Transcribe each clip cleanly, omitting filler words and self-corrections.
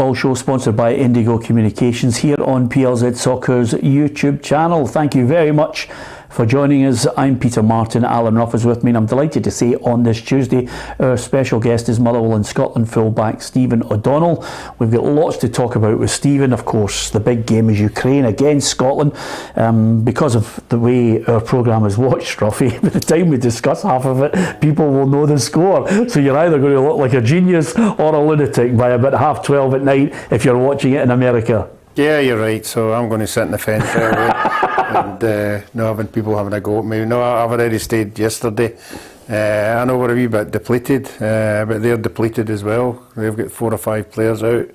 Football Show, sponsored by Indigo Communications here on PLZ Soccer's YouTube channel. Thank you very much for joining us. I'm Peter Martin. Alan Ruff is with me, and I'm delighted to say on this Tuesday our special guest is Motherwell and Scotland fullback Stephen O'Donnell. We've got lots to talk about with Stephen. Of course, the big game is Ukraine against Scotland. Because of the way our programme is watched, Ruffy, by the time we discuss half of it, people will know the score. So you're either going to look like a genius or a lunatic by about 12:30 at night if you're watching it in America. Yeah, you're right. So I'm going to sit in the fence and not having people having a go at me. No, I've already stayed yesterday. I know we're a wee bit depleted, but they're depleted as well. They've got 4 or 5 players out.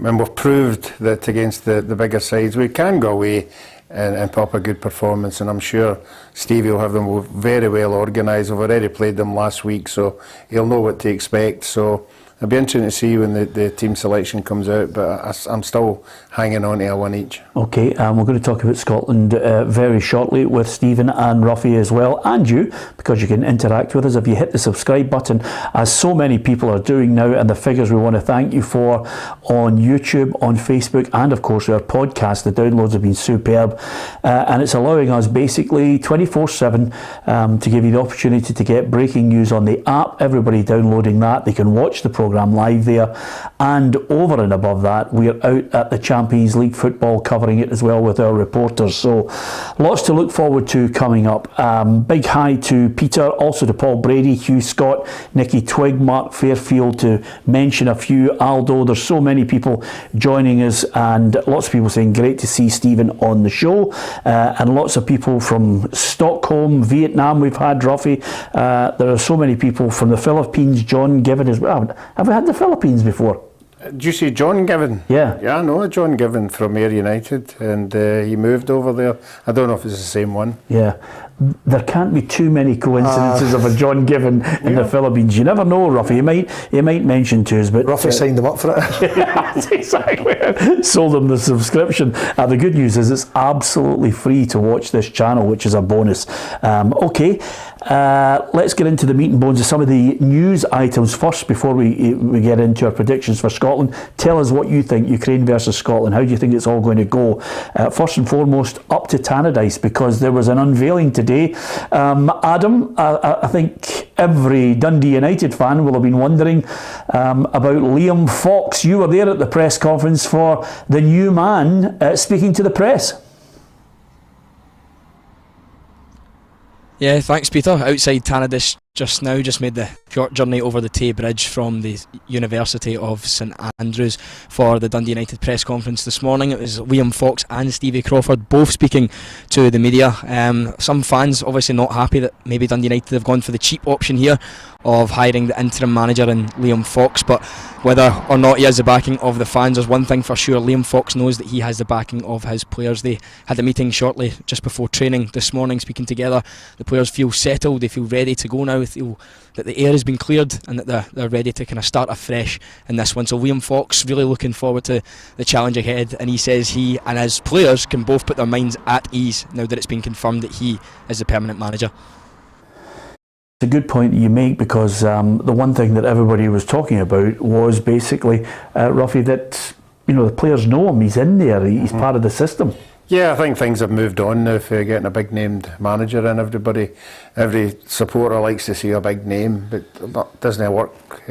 And we've proved that against the bigger sides, we can go away and pop a good performance. And I'm sure Stevie will have them very well organised. We've already played them last week, so he'll know what to expect. So it'll be interesting to see when the team selection comes out, but I'm still hanging on to a 1 each. Okay, we're going to talk about Scotland very shortly with Stephen and Ruffy as well, and you, because you can interact with us if you hit the subscribe button, as so many people are doing now, and the figures we want to thank you for on YouTube, on Facebook, and of course our podcast. The downloads have been superb, and it's allowing us basically 24/7 to give you the opportunity to get breaking news on the app. Everybody downloading that, they can watch the programme live there, and over and above that, we're out at the Champions League football covering it as well with our reporters. So lots to look forward to coming up. Big hi to Peter, also to Paul Brady, Hugh Scott, Nicky Twig, Mark Fairfield, to mention a few. Aldo, there's so many people joining us, and lots of people saying great to see Stephen on the show, and lots of people from Stockholm, Vietnam we've had, Ruffy. There are so many people from the Philippines. John Given as well. Have we had the Philippines before? Did you see John Given? Yeah. Yeah, I know John Given from Ayr United, and he moved over there. I don't know if it's the same one. Yeah. There can't be too many coincidences of a John Given in the Philippines. You never know, Ruffy. He might mention to us, but Ruffy signed them up for it. That's exactly. Sold them the subscription. The good news is it's absolutely free to watch this channel, which is a bonus. Okay. Let's get into the meat and bones of some of the news items first before we get into our predictions for Scotland. Tell us what you think, Ukraine versus Scotland. How do you think it's all going to go? First and foremost, up to Tannadice, because there was an unveiling today. Adam, I think every Dundee United fan will have been wondering about Liam Fox. You were there at the press conference for the new man speaking to the press. Yeah, thanks Peter. Outside Tannadice just now, just made the short journey over the Tay Bridge from the University of St Andrews for the Dundee United press conference this morning. It was Liam Fox and Stevie Crawford both speaking to the media. Some fans obviously not happy that maybe Dundee United have gone for the cheap option here of hiring the interim manager in Liam Fox, but whether or not he has the backing of the fans, there's one thing for sure: Liam Fox knows that he has the backing of his players. They had a meeting shortly just before training this morning, speaking together. The players feel settled, they feel ready to go now, they feel that the air has been cleared and that they're ready to kind of start afresh in this one. So Liam Fox really looking forward to the challenge ahead, and he says he and his players can both put their minds at ease now that it's been confirmed that he is the permanent manager. It's a good point that you make, because the one thing that everybody was talking about was basically, Ruffy, that the players know him, he's in there, he's part of the system. Yeah, I think things have moved on now for getting a big named manager in. Every supporter likes to see a big name, but it doesn't work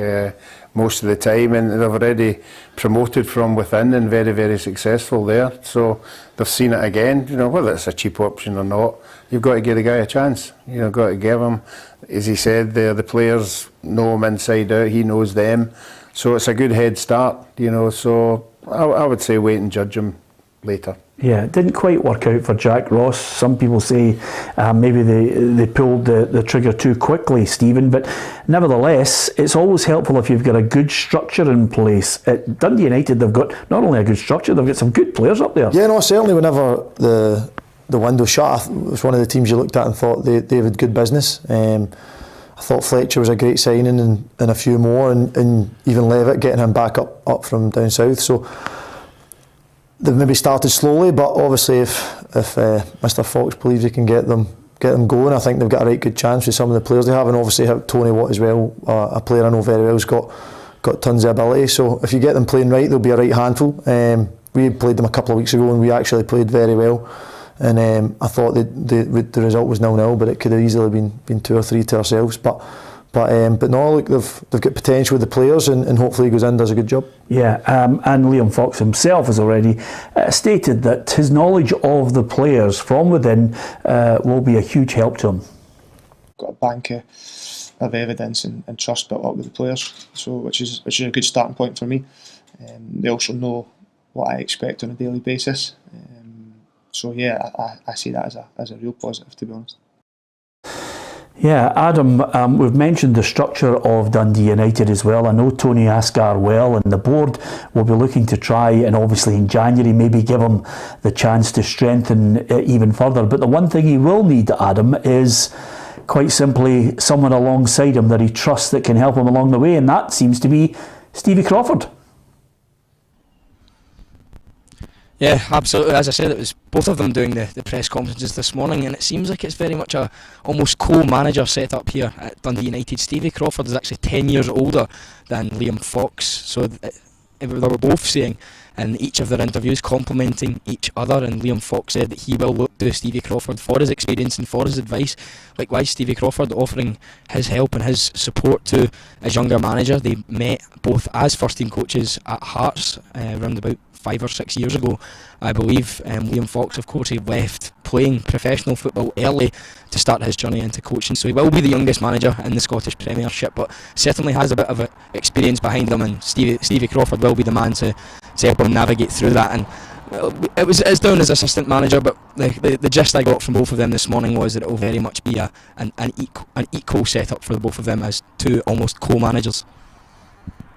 most of the time, and they've already promoted from within and very, very successful there. So they've seen it again, whether it's a cheap option or not, you've got to give the guy a chance. Got to give him, as he said, the players know him inside out, he knows them. So it's a good head start, so I would say wait and judge him later. Yeah, it didn't quite work out for Jack Ross. Some people say maybe they pulled the trigger too quickly, Stephen, but nevertheless, it's always helpful if you've got a good structure in place. At Dundee United, they've got not only a good structure, they've got some good players up there. Yeah, no, certainly whenever the window shut, it was one of the teams you looked at and thought they had good business. I thought Fletcher was a great signing, and a few more, and even Levitt, getting him back up from down south. So they've maybe started slowly, but obviously if Mr Fox believes he can get them going, I think they've got a right good chance with some of the players they have, and obviously Tony Watt as well, a player I know very well, has got got tons of ability. So if you get them playing right, they'll be a right handful. We played them a couple of weeks ago and we actually played very well. And I thought the result was 0-0, but it could have easily been 2 or 3 to ourselves. But no, look, they've got potential with the players, and hopefully he goes in and does a good job. Yeah, and Liam Fox himself has already stated that his knowledge of the players from within will be a huge help to him. Got a bank of evidence and trust built up with the players, so which is a good starting point for me. They also know what I expect on a daily basis. So yeah, I see that as a real positive, to be honest. Yeah, Adam, we've mentioned the structure of Dundee United as well. I know Tony Ascar well, and the board will be looking to try, and obviously in January maybe give him the chance to strengthen it even further. But the one thing he will need, Adam, is quite simply someone alongside him that he trusts that can help him along the way, and that seems to be Stevie Crawford. Yeah, absolutely. As I said, it was both of them doing the press conferences this morning, and it seems like it's very much a almost co-manager set up here at Dundee United. Stevie Crawford is actually 10 years older than Liam Fox, so they were both saying in each of their interviews, complimenting each other, and Liam Fox said that he will look to Stevie Crawford for his experience and for his advice. Likewise, Stevie Crawford offering his help and his support to his younger manager. They met both as first team coaches at Hearts around about 5 or 6 years ago, I believe. Liam Fox, of course, he left playing professional football early to start his journey into coaching, so he will be the youngest manager in the Scottish Premiership, but certainly has a bit of experience behind him, and Stevie Crawford will be the man to help him navigate through that. And it's down as assistant manager, but the gist I got from both of them this morning was that it will very much be an equal setup for the both of them as two almost co-managers.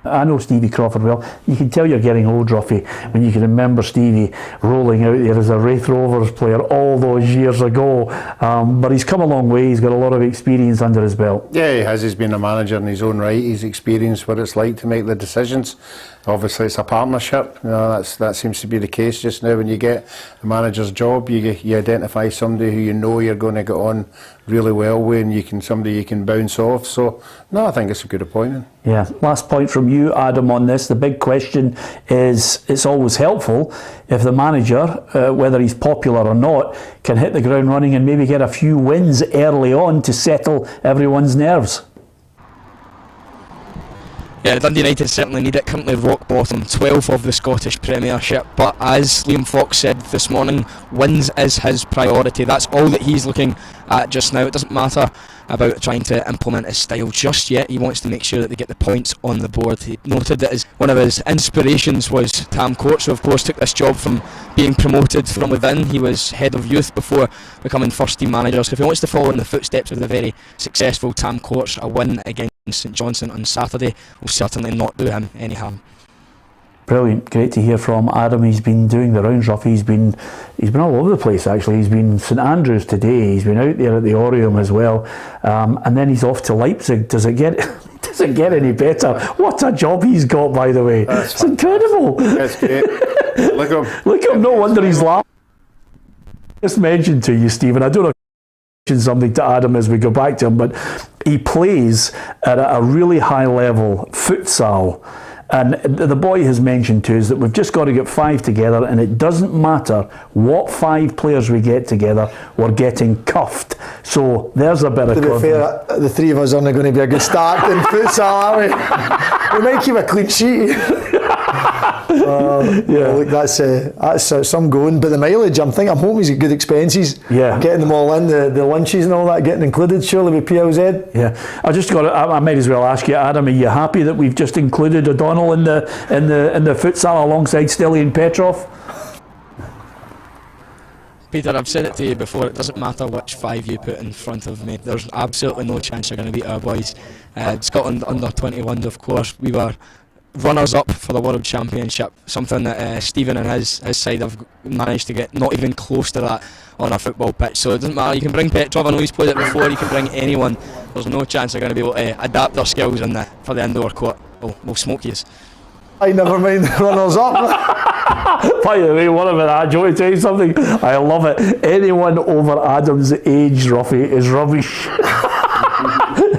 I know Stevie Crawford well. You can tell you're getting old, Ruffy, when you can remember Stevie rolling out there as a Wraith Rovers player all those years ago. But he's come a long way. He's got a lot of experience under his belt. Yeah, he has. He's been a manager in his own right. He's experienced what it's like to make the decisions. Obviously, it's a partnership. You know, that seems to be the case just now. When you get a manager's job, you identify somebody who you know you're going to get on really well with, and somebody you can bounce off. So, no, I think it's a good appointment. Yeah. Last point from you, Adam, on this. The big question is, it's always helpful if the manager, whether he's popular or not, can hit the ground running and maybe get a few wins early on to settle everyone's nerves. Yeah, Dundee United certainly need it. Currently rock bottom, 12th of the Scottish Premiership, but as Liam Fox said this morning, wins is his priority. That's all that he's looking at just now. It doesn't matter about trying to implement his style just yet. He wants to make sure that they get the points on the board. He noted that one of his inspirations was Tam Courts, who of course took this job from being promoted from within. He was head of youth before becoming first team manager, so if he wants to follow in the footsteps of the very successful Tam Courts, a win against St Johnstone on Saturday will certainly not do him any harm. Brilliant, great to hear from Adam. He's been doing the rounds, Ruffy. He's been all over the place actually. He's been St Andrews today. He's been out there at the Orium as well, and then he's off to Leipzig. Does it get any better? What a job he's got, by the way. It's incredible. That's great. Look at him. No wonder he's laughing. Just mentioned to you, Stephen. I don't know if I mentioned something to Adam as we go back to him, but he plays at a really high level futsal. And the boy has mentioned to us that we've just got to get 5 together, and it doesn't matter what 5 players we get together, we're getting cuffed. So there's a bit of confidence. To be fair, the 3 of us aren't going to be a good start in futsal, are we? We might keep a clean sheet. Yeah. Look, that's some going, but the mileage, I'm hoping he's got good expenses. Yeah. Getting them all in, the lunches and all that getting included, surely with PLZ. Yeah. I might as well ask you, Adam, are you happy that we've just included O'Donnell in the futsal alongside Stilly and Petrov? Peter, I've said it to you before, it doesn't matter which 5 you put in front of me. There's absolutely no chance you're going to beat our boys. Scotland under 21, of course, we were runners up for the World Championship, something that Stephen and his side have managed to get not even close to that on a football pitch. So it doesn't matter, you can bring Petrov, I know he's played it before, you can bring anyone. There's no chance they're going to be able to adapt their skills for the indoor court. We'll smoke yous. I never mind the runners up. By the way, what about that? Do you want to tell you something? I love it. Anyone over Adam's age, Ruffy, is rubbish.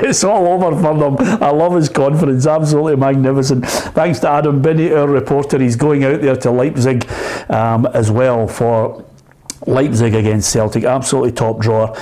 it's all over for them. I love his confidence, absolutely magnificent. Thanks to Adam Binney, our reporter. He's going out there to Leipzig as well for Leipzig against Celtic, absolutely top drawer.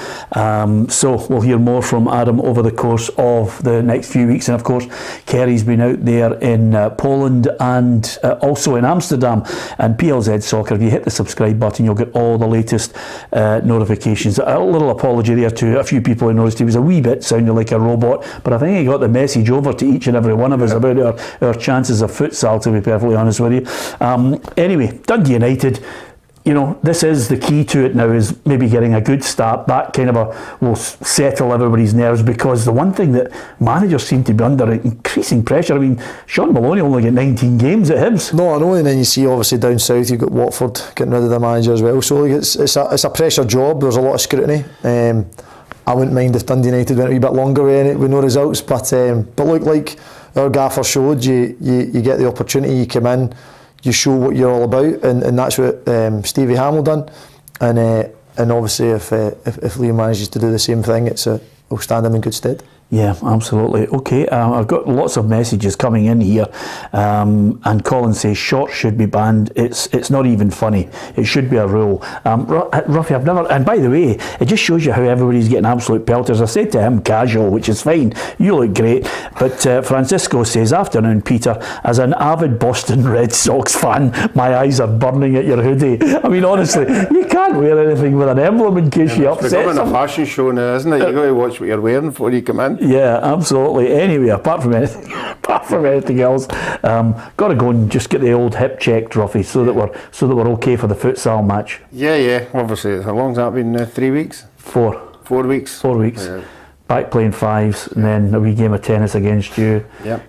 So we'll hear more from Adam over the course of the next few weeks. And of course, Kerry's been out there in Poland and also in Amsterdam. And PLZ Soccer, if you hit the subscribe button, you'll get all the latest notifications. A little apology there to a few people who noticed he was a wee bit sounding like a robot, but I think he got the message over to each and every one of us about our chances of futsal, to be perfectly honest with you. Anyway, Dundee United, you know, this is the key to it now, is maybe getting a good start. That kind of will settle everybody's nerves, because the one thing that managers seem to be under increasing pressure. I mean, Sean Maloney only got 19 games at Hibs. No, I know, and then you see obviously down south you've got Watford getting rid of their manager as well. So it's a pressure job. There's a lot of scrutiny. I wouldn't mind if Dundee United went a wee bit longer with no results, but look, like our gaffer showed, you get the opportunity, you come in, you show what you're all about, and that's what Stevie Hamill done. And obviously, if Liam manages to do the same thing, it'll stand him in good stead. Yeah, absolutely. Okay, I've got lots of messages coming in here, and Colin says shorts should be banned. It's not even funny. It should be a rule. Ruffy, I've never. And by the way, it just shows you how everybody's getting absolute pelters. I said to him, casual, which is fine. You look great. But Francisco says, afternoon, Peter. As an avid Boston Red Sox fan, my eyes are burning at your hoodie. I mean, honestly, you can't wear anything with an emblem in case you upset someone. It's becoming them. a fashion show now, isn't it? You've got to watch what you're wearing before you come in. Yeah, absolutely. Anyway, apart from anything else, got to go and just get the old hip checked, Ruffy, so that we're okay for the futsal match. Yeah. Obviously, how long's that been? 3 weeks? 4 weeks. 4 weeks. Yeah. Back playing fives, and then a wee game of tennis against you,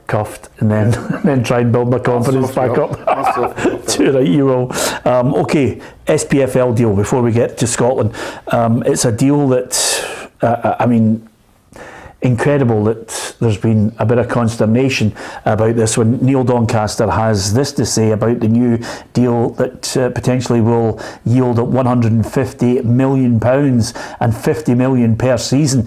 cuffed, and then and then try and build my confidence back up. Too right, you will. Okay, SPFL deal. Before we get to Scotland, it's a deal that I mean, incredible that there's been a bit of consternation about this when Neil Doncaster has this to say about the new deal that potentially will yield £150 million and 50 million per season.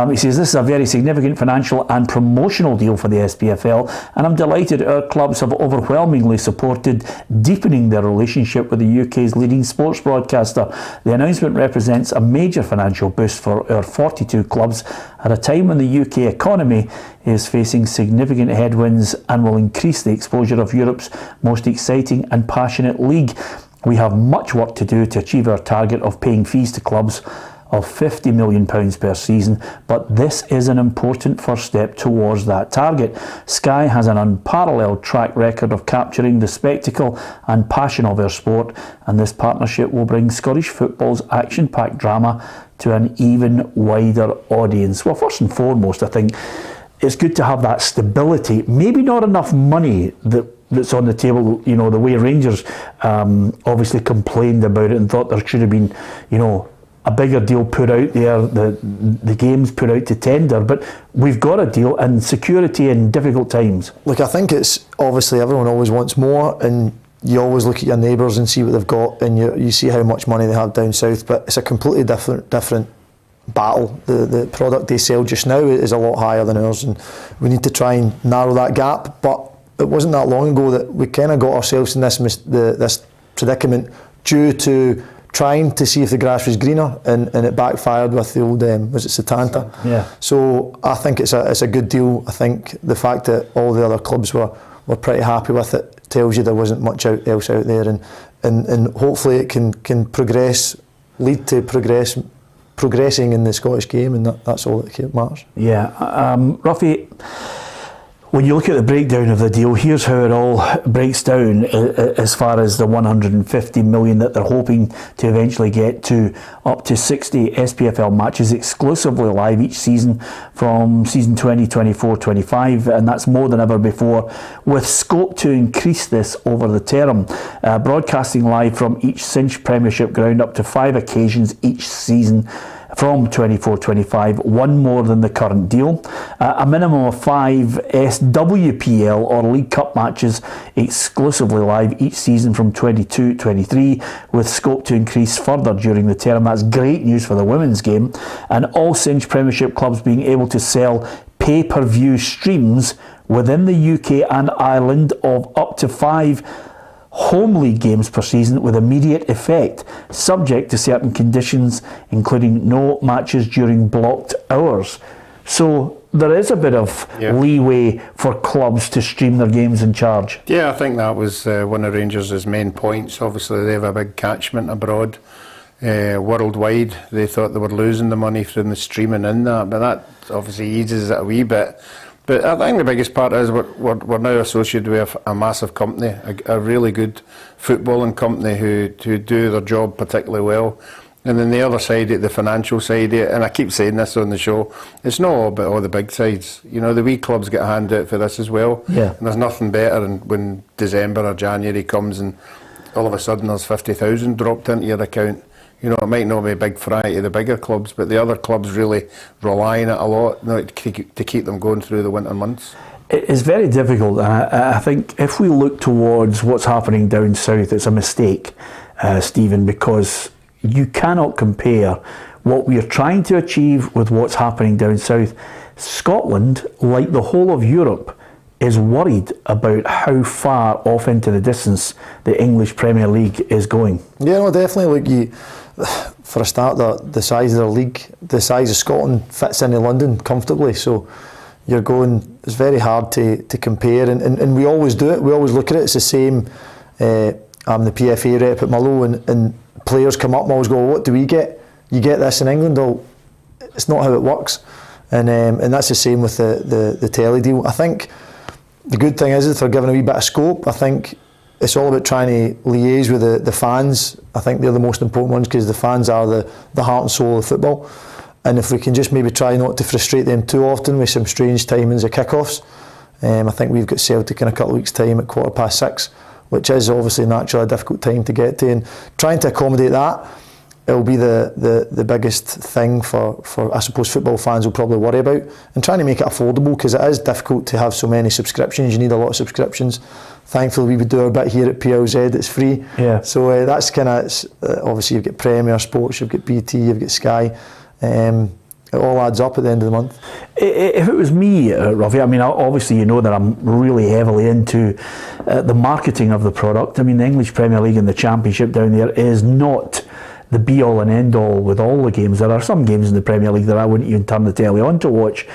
He says this is a very significant financial and promotional deal for the SPFL, and I'm delighted our clubs have overwhelmingly supported deepening their relationship with the UK's leading sports broadcaster. The announcement represents a major financial boost for our 42 clubs at a time when the UK economy is facing significant headwinds and will increase the exposure of Europe's most exciting and passionate league. We have much work to do to achieve our target of paying fees to clubs of £50 million per season, but this is an important first step towards that target. Sky has an unparalleled track record of capturing the spectacle and passion of our sport, and this partnership will bring Scottish football's action-packed drama to an even wider audience. Well, first and foremost, I think it's good to have that stability. Maybe not enough money that's on the table, you know, the way Rangers obviously complained about it and thought there should have been, you know, a bigger deal put out there, the games put out to tender, but we've got a deal and security in difficult times. Look, I think it's obviously everyone always wants more, and you always look at your neighbours and see what they've got, and you see how much money they have down south, but it's a completely different battle. The product they sell just now is a lot higher than ours, and we need to try and narrow that gap. But it wasn't that long ago that we kind of got ourselves in this predicament due to trying to see if the grass was greener, and it backfired with the old was it Setanta? Yeah. So I think it's a good deal. I think the fact that all the other clubs were pretty happy with it tells you there wasn't much else out there, and hopefully it can lead to progressing in the Scottish game, and that's all that matters. Yeah, Ruffy, when you look at the breakdown of the deal, here's how it all breaks down as far as the 150 million that they're hoping to eventually get to. Up to 60 SPFL matches exclusively live each season from season 2024-25, and that's more than ever before, with scope to increase this over the term. Broadcasting live from each Cinch Premiership ground up to 5 occasions each season from 24-25, one more than the current deal. A minimum of 5 SWPL or League Cup matches exclusively live each season from 22-23, with scope to increase further during the term. That's great news for the women's game. And all Cinch Premiership clubs being able to sell pay-per-view streams within the UK and Ireland of up to 5 home league games per season with immediate effect, subject to certain conditions, including no matches during blocked hours. So there is a bit of leeway for clubs to stream their games and charge. Yeah, I think that was one of Rangers' main points. Obviously they have a big catchment abroad, worldwide. They thought they were losing the money from the streaming in that, but that obviously eases it a wee bit. But I think the biggest part is we're now associated with a massive company, a really good footballing company who do their job particularly well. And then the other side, the financial side, and I keep saying this on the show, it's not all about all the big sides. You know, the wee clubs get a hand out for this as well. Yeah. And there's nothing better than when December or January comes and all of a sudden there's 50,000 dropped into your account. You know, it might not be a big fry to the bigger clubs, but the other clubs really rely on it a lot, you know, to keep them going through the winter months. It's very difficult, and I think if we look towards what's happening down south, it's a mistake, Stephen, because you cannot compare what we are trying to achieve with what's happening down south. Scotland, like the whole of Europe, is worried about how far off into the distance the English Premier League is going. Yeah, no, definitely. For a start, the size of the league, the size of Scotland fits into London comfortably. So you're going, it's very hard to compare, and we always do it. We always look at it. It's the same. I'm the PFA rep at Mallow, and players come up and always go, "What do we get? You get this in England?" Oh, it's not how it works, and that's the same with the telly deal. I think the good thing is that they're given a wee bit of scope. I think it's all about trying to liaise with the fans. I think they're the most important ones, because the fans are the heart and soul of football. And if we can just maybe try not to frustrate them too often with some strange timings of kick-offs. I think we've got Celtic in a couple of weeks' time at 6:15, which is obviously naturally a difficult time to get to. And trying to accommodate that, it'll be the biggest thing for I suppose football fans will probably worry about, and trying to make it affordable, because it is difficult to have so many subscriptions. You need a lot of subscriptions. Thankfully we would do our bit here at PLZ, it's free. Yeah. So that's kind of, obviously you've got Premier Sports, you've got BT, you've got Sky. It all adds up at the end of the month. If it was me, Ruffy, I mean, obviously you know that I'm really heavily into the marketing of the product. I mean, the English Premier League and the Championship down there is not the be-all and end-all with all the games. There are some games in the Premier League that I wouldn't even turn the telly on to watch,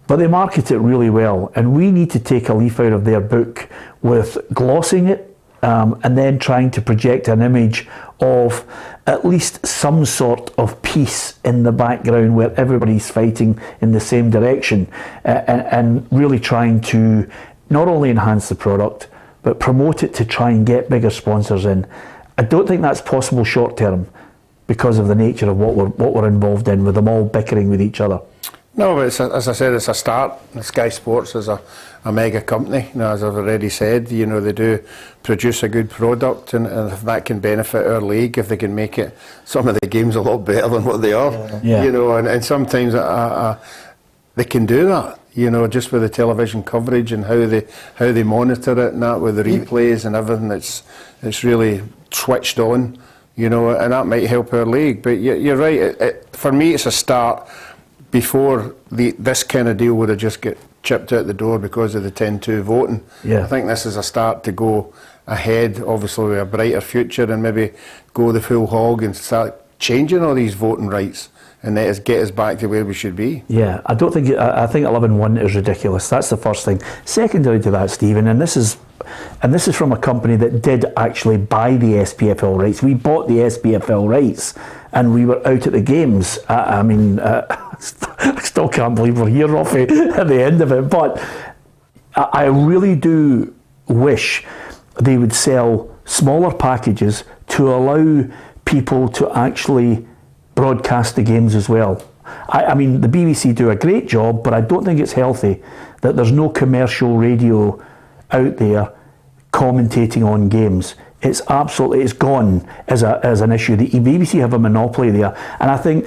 but they market it really well, and we need to take a leaf out of their book with glossing it and then trying to project an image of at least some sort of peace in the background where everybody's fighting in the same direction, and really trying to not only enhance the product but promote it to try and get bigger sponsors in. I don't think that's possible short term because of the nature of what we're involved in, with them all bickering with each other. No, but as I said, it's a start. Sky Sports is a mega company. You know, as I've already said, you know, they do produce a good product, and if that can benefit our league, if they can make it some of the games a lot better than what they are, Yeah. you know, and sometimes they can do that. You know, just with the television coverage and how they monitor it and that, with the replays and everything, it's really switched on. You know, and that might help our league. But you're right. For me, it's a start. Before this kind of deal would have just got chipped out the door because of the 10-2 voting. Yeah. I think this is a start to go ahead, obviously with a brighter future, and maybe go the full hog and start changing all these voting rights and let us get us back to where we should be. Yeah, I think 11-1 is ridiculous. That's the first thing. Secondary to that, Stephen, and this is from a company that did actually buy the SPFL rights. We bought the SPFL rights and we were out at the games. I mean, I still can't believe we're here, Ruffy, at the end of it. But I really do wish they would sell smaller packages to allow people to actually broadcast the games as well. I mean, the BBC do a great job, but I don't think it's healthy that there's no commercial radio out there commentating on games. It's gone as an issue. The BBC have a monopoly there, and I think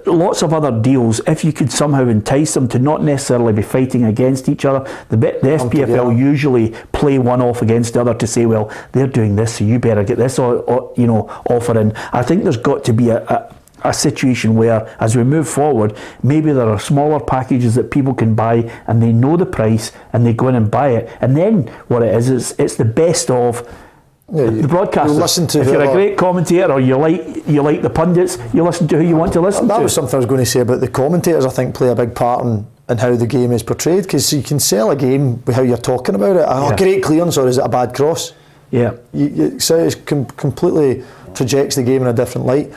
lots of other deals, if you could somehow entice them to not necessarily be fighting against each other, the SPFL usually play one off against the other to say, well, they're doing this, so you better get this, offer in. I think there's got to be a situation where, as we move forward, maybe there are smaller packages that people can buy, and they know the price, and they go in and buy it, and then what it is it's the best of. Yeah, the broadcasters. If you're a great commentator or you like the pundits, you listen to who you want to listen to. That was something I was going to say about the commentators. I think play a big part in how the game is portrayed, because you can sell a game with how you're talking about it. Oh, great clearance, or is it a bad cross? Yeah. So it completely projects the game in a different light.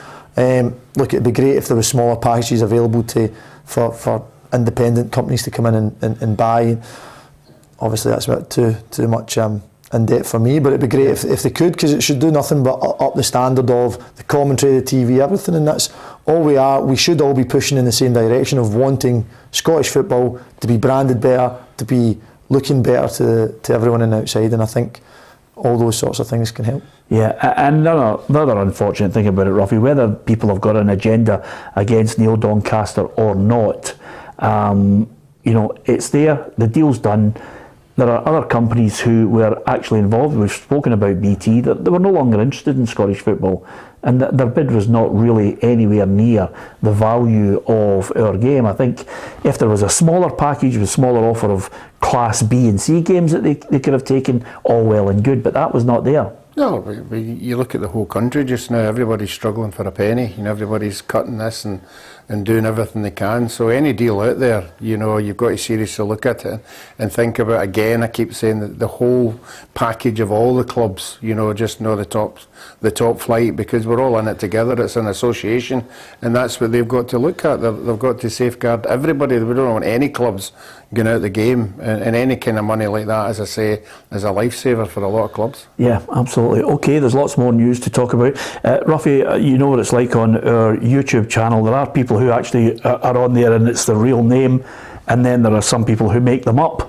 Look, it'd be great if there were smaller packages available for independent companies to come in and buy. Obviously, that's about too much in debt for me, but it'd be great if they could, because it should do nothing but up the standard of the commentary, the TV, everything, and that's all we are. We should all be pushing in the same direction of wanting Scottish football to be branded better, to be looking better to everyone on the outside, and I think all those sorts of things can help. Yeah, and another unfortunate thing about it, Ruffy, whether people have got an agenda against Neil Doncaster or not, it's there, the deal's done. There are other companies who were actually involved. We've spoken about BT, that they were no longer interested in Scottish football, and their bid was not really anywhere near the value of our game. I think if there was a smaller package with smaller offer of Class B and C games that they could have taken, all well and good, but that was not there. No, you look at the whole country just now, everybody's struggling for a penny, everybody's cutting this and doing everything they can. So any deal out there, you've got to seriously look at it and think about, again, I keep saying that the whole package of all the clubs, the top flight, because we're all in it together. It's an association, and that's what they've got to look at. They've got to safeguard everybody. We don't want any clubs going out the game, and any kind of money like that, as I say, is a lifesaver for a lot of clubs. Yeah, absolutely. Okay, there's lots more news to talk about. Ruffy, you know what it's like on our YouTube channel. There are people who actually are on there and it's the real name, and then there are some people who make them up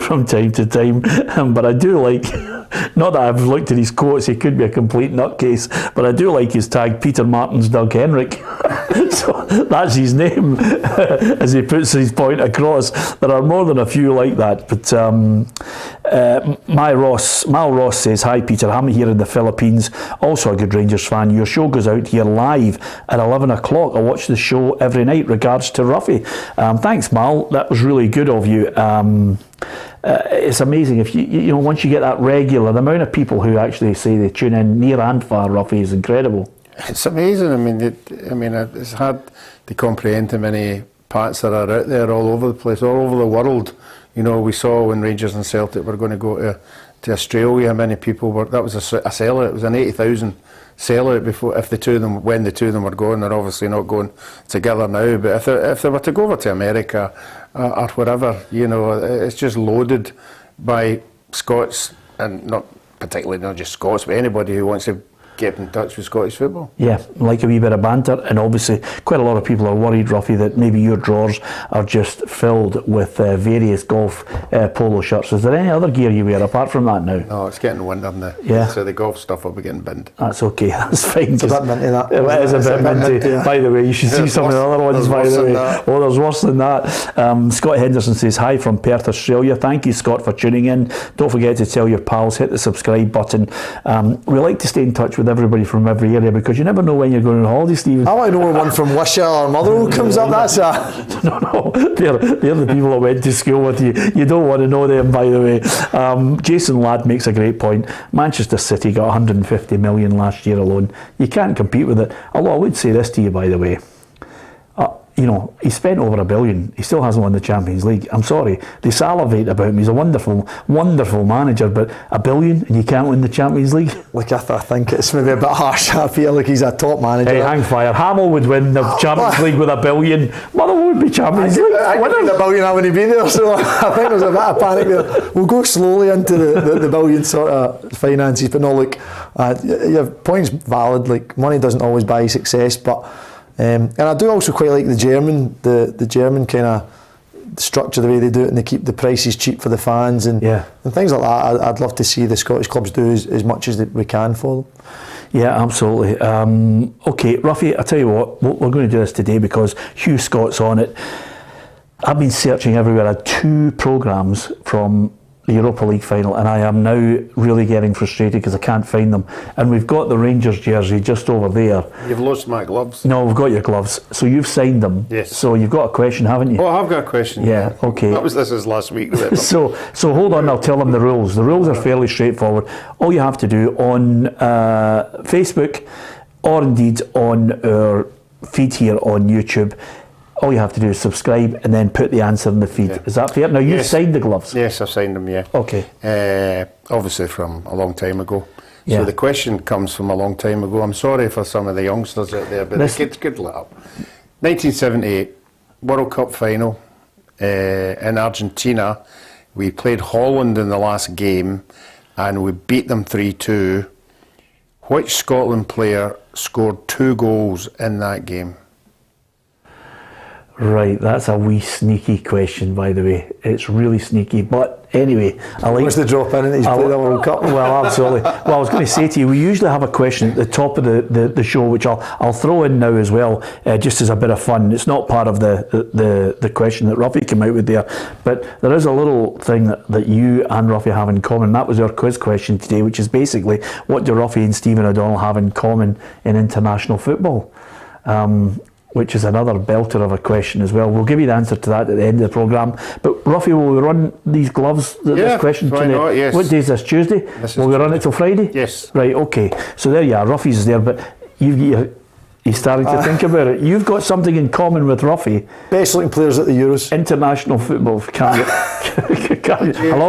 from time to time. But I do like, not that I've looked at his quotes, he could be a complete nutcase, but I do like his tag, Peter Martin's Doug Henrik. So that's his name as he puts his point across. There are more than a few like that, but Mal Ross says, hi Peter, I'm here in the Philippines, also a good Rangers fan. Your show goes out here live at 11 o'clock. I watch the show every night. Regards to Ruffy. Thanks Mal, that was really good of you. It's amazing if you once you get that regular, the amount of people who actually say they tune in near and far, Ruffy, is incredible. It's amazing. It's hard to comprehend how many parts there are out there all over the place, all over the world. We saw when Rangers and Celtic were going to go to Australia, how many people were. That was a sellout. It was an 80,000 sellout before. When the two of them were going, they're obviously not going together now. But if they were to go over to America or wherever, it's just loaded by Scots, and not particularly not just Scots, but anybody who wants to get in touch with Scottish football. Yeah, like a wee bit of banter, and obviously quite a lot of people are worried, Ruffy, that maybe your drawers are just filled with various golf polo shirts. Is there any other gear you wear apart from that now? No, it's getting winter now. Yeah. So the golf stuff will be getting binned. That's okay, that's fine. It's a bit minty, that. It is a bit minty. Yeah. By the way, you should see some of the other ones, by the way. Oh, there's worse than that. Scott Henderson says, hi from Perth, Australia. Thank you, Scott, for tuning in. Don't forget to tell your pals, hit the subscribe button. We like to stay in touch with everybody from every area, because you never know when you're going on holiday, Stephen. I want to know when one from Wishaw or Motherwell comes up. That's No, they're the people that went to school with you. You don't want to know them, by the way. Jason Ladd makes a great point. Manchester City got 150 million last year alone. You can't compete with it. Although I would say this to you, by the way. He spent over $1 billion. He still hasn't won the Champions League. I'm sorry. They salivate about him. He's a wonderful, wonderful manager, but $1 billion and you can't win the Champions League? Look, I think it's maybe a bit harsh. I feel like he's a top manager. Hey, hang fire. Hamill would win the Champions League with $1 billion. Motherwell would be Champions League. I think the $1 billion I wouldn't be there, so I think there's a bit of panic there. We'll go slowly into the $1 billion sort of finances, but no, look, your point's valid. Like, money doesn't always buy success, but and I do also quite like the German kind of structure the way they do it, and they keep the prices cheap for the fans and things like that. I'd love to see the Scottish clubs do as much as we can for them. Yeah, absolutely. Okay, Ruffy, I tell you what, we're going to do this today because Hugh Scott's on it. I've been searching everywhere. I had 2 programmes from the Europa League final, and I am now really getting frustrated because I can't find them. And we've got the Rangers jersey just over there. You've lost my gloves. No, we've got your gloves. So you've signed them. Yes. So you've got a question, haven't you? Oh, I've got a question. Yeah, okay. This is last week. So hold on, I'll tell them the rules. The rules are fairly straightforward. All you have to do on Facebook, or indeed on our feed here on YouTube, all you have to do is subscribe and then put the answer in the feed. Yeah. Is that fair? Now, you've signed the gloves. Yes, I've signed them, yeah. Okay. Obviously from a long time ago. Yeah. So the question comes from a long time ago. I'm sorry for some of the youngsters out there, but the kids could let up. 1978, World Cup final in Argentina. We played Holland in the last game and we beat them 3-2. Which Scotland player scored 2 goals in that game? Right, that's a wee sneaky question, by the way. It's really sneaky, but anyway, I like. Wants to drop in and he's played the World Cup. Well, absolutely. Well, I was going to say to you, we usually have a question at the top of the show, which I'll throw in now as well, just as a bit of fun. It's not part of the question that Ruffy came out with there, but there is a little thing that you and Ruffy have in common. That was our quiz question today, which is basically, what do Ruffy and Stephen O'Donnell have in common in international football? Which is another belter of a question as well. We'll give you the answer to that at the end of the programme. But Ruffy, will we run these gloves, this question why not, yes. What day is this, Tuesday? Will we run it till Friday? Yes. Right, okay. So there you are, Ruffy's is there, but you're starting to think about it. You've got something in common with Ruffy. Best looking players at the Euros. International football. Hello?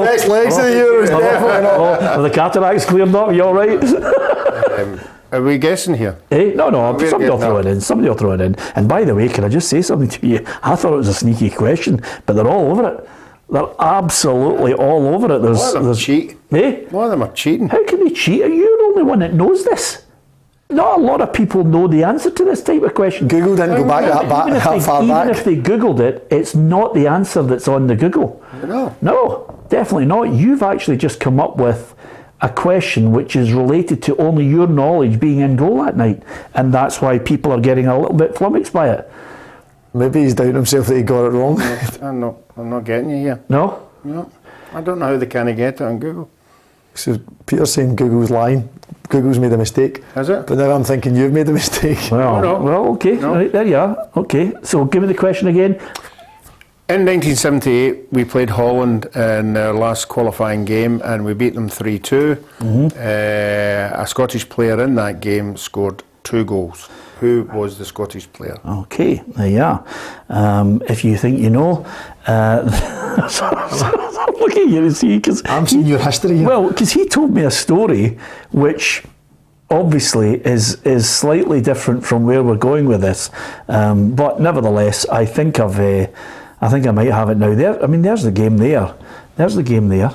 Best legs at the Euros, definitely not. Have the cataracts cleared up? You all right? Are we guessing here? No, somebody will throw it in. Somebody will throw it in. And by the way, can I just say something to you? I thought it was a sneaky question, but they're all over it. They're absolutely all over it. One of them cheat. One of them are cheating. How can they cheat? Are you the only one that knows this? Not a lot of people know the answer to this type of question. Google didn't go back that far back. Even if they Googled it, it's not the answer that's on the Google. No, definitely not. You've actually just come up with a question which is related to only your knowledge being in goal that night, and that's why people are getting a little bit flummoxed by it. Maybe he's doubting himself that he got it wrong. No, I'm not getting you here. No? I don't know how they can get it on Google. So Peter's saying Google's lying. Google's made a mistake. Has it? But now I'm thinking you've made a mistake. Well, okay. No. Right, there you are. Okay, so give me the question again. In 1978, we played Holland in their last qualifying game and we beat them 3-2. A Scottish player in that game scored 2 goals. Who was the Scottish player? Okay, there you are. If you think you know, I'm looking at you to see, because I'm seeing your history here. Well, because he told me a story which obviously is slightly different from where we're going with this, but nevertheless, I think I might have it now. There, I mean, there's the game there. There's the game there.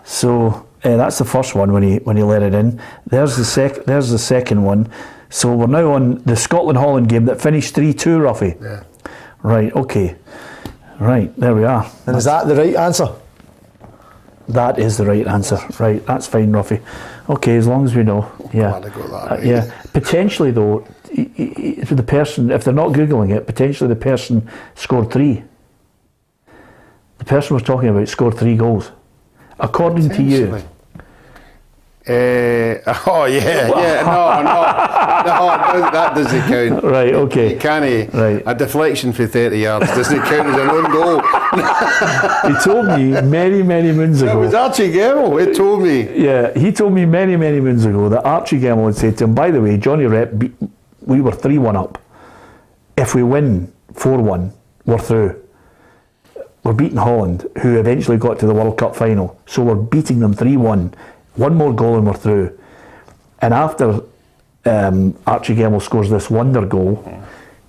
So that's the first one when he let it in. There's the second one. So we're now on the Scotland-Holland game that finished 3-2, Ruffy. Yeah. Right. Okay. Right. There we are. And is that the right answer? That is the right answer. Right. That's fine, Ruffy. Okay, as long as we know. Yeah. Glad I got that right. Yeah. Potentially though, the person, if they're not googling it, potentially the person scored 3. The person we're talking about scored 3 goals, according to you. No, that doesn't count. Right, okay. You can't. Right. A deflection for 30 yards doesn't count as an own goal. He told me many, many moons ago. It was Archie Gemmell, it told me. Yeah, he told me many, many moons ago that Archie Gemmell had said to him, by the way, Johnny Rep, we were 3-1 up. If we win 4-1, we're through. We're beating Holland, who eventually got to the World Cup final. So we're beating them 3-1. One more goal and we're through. And after Archie Gemmell scores this wonder goal,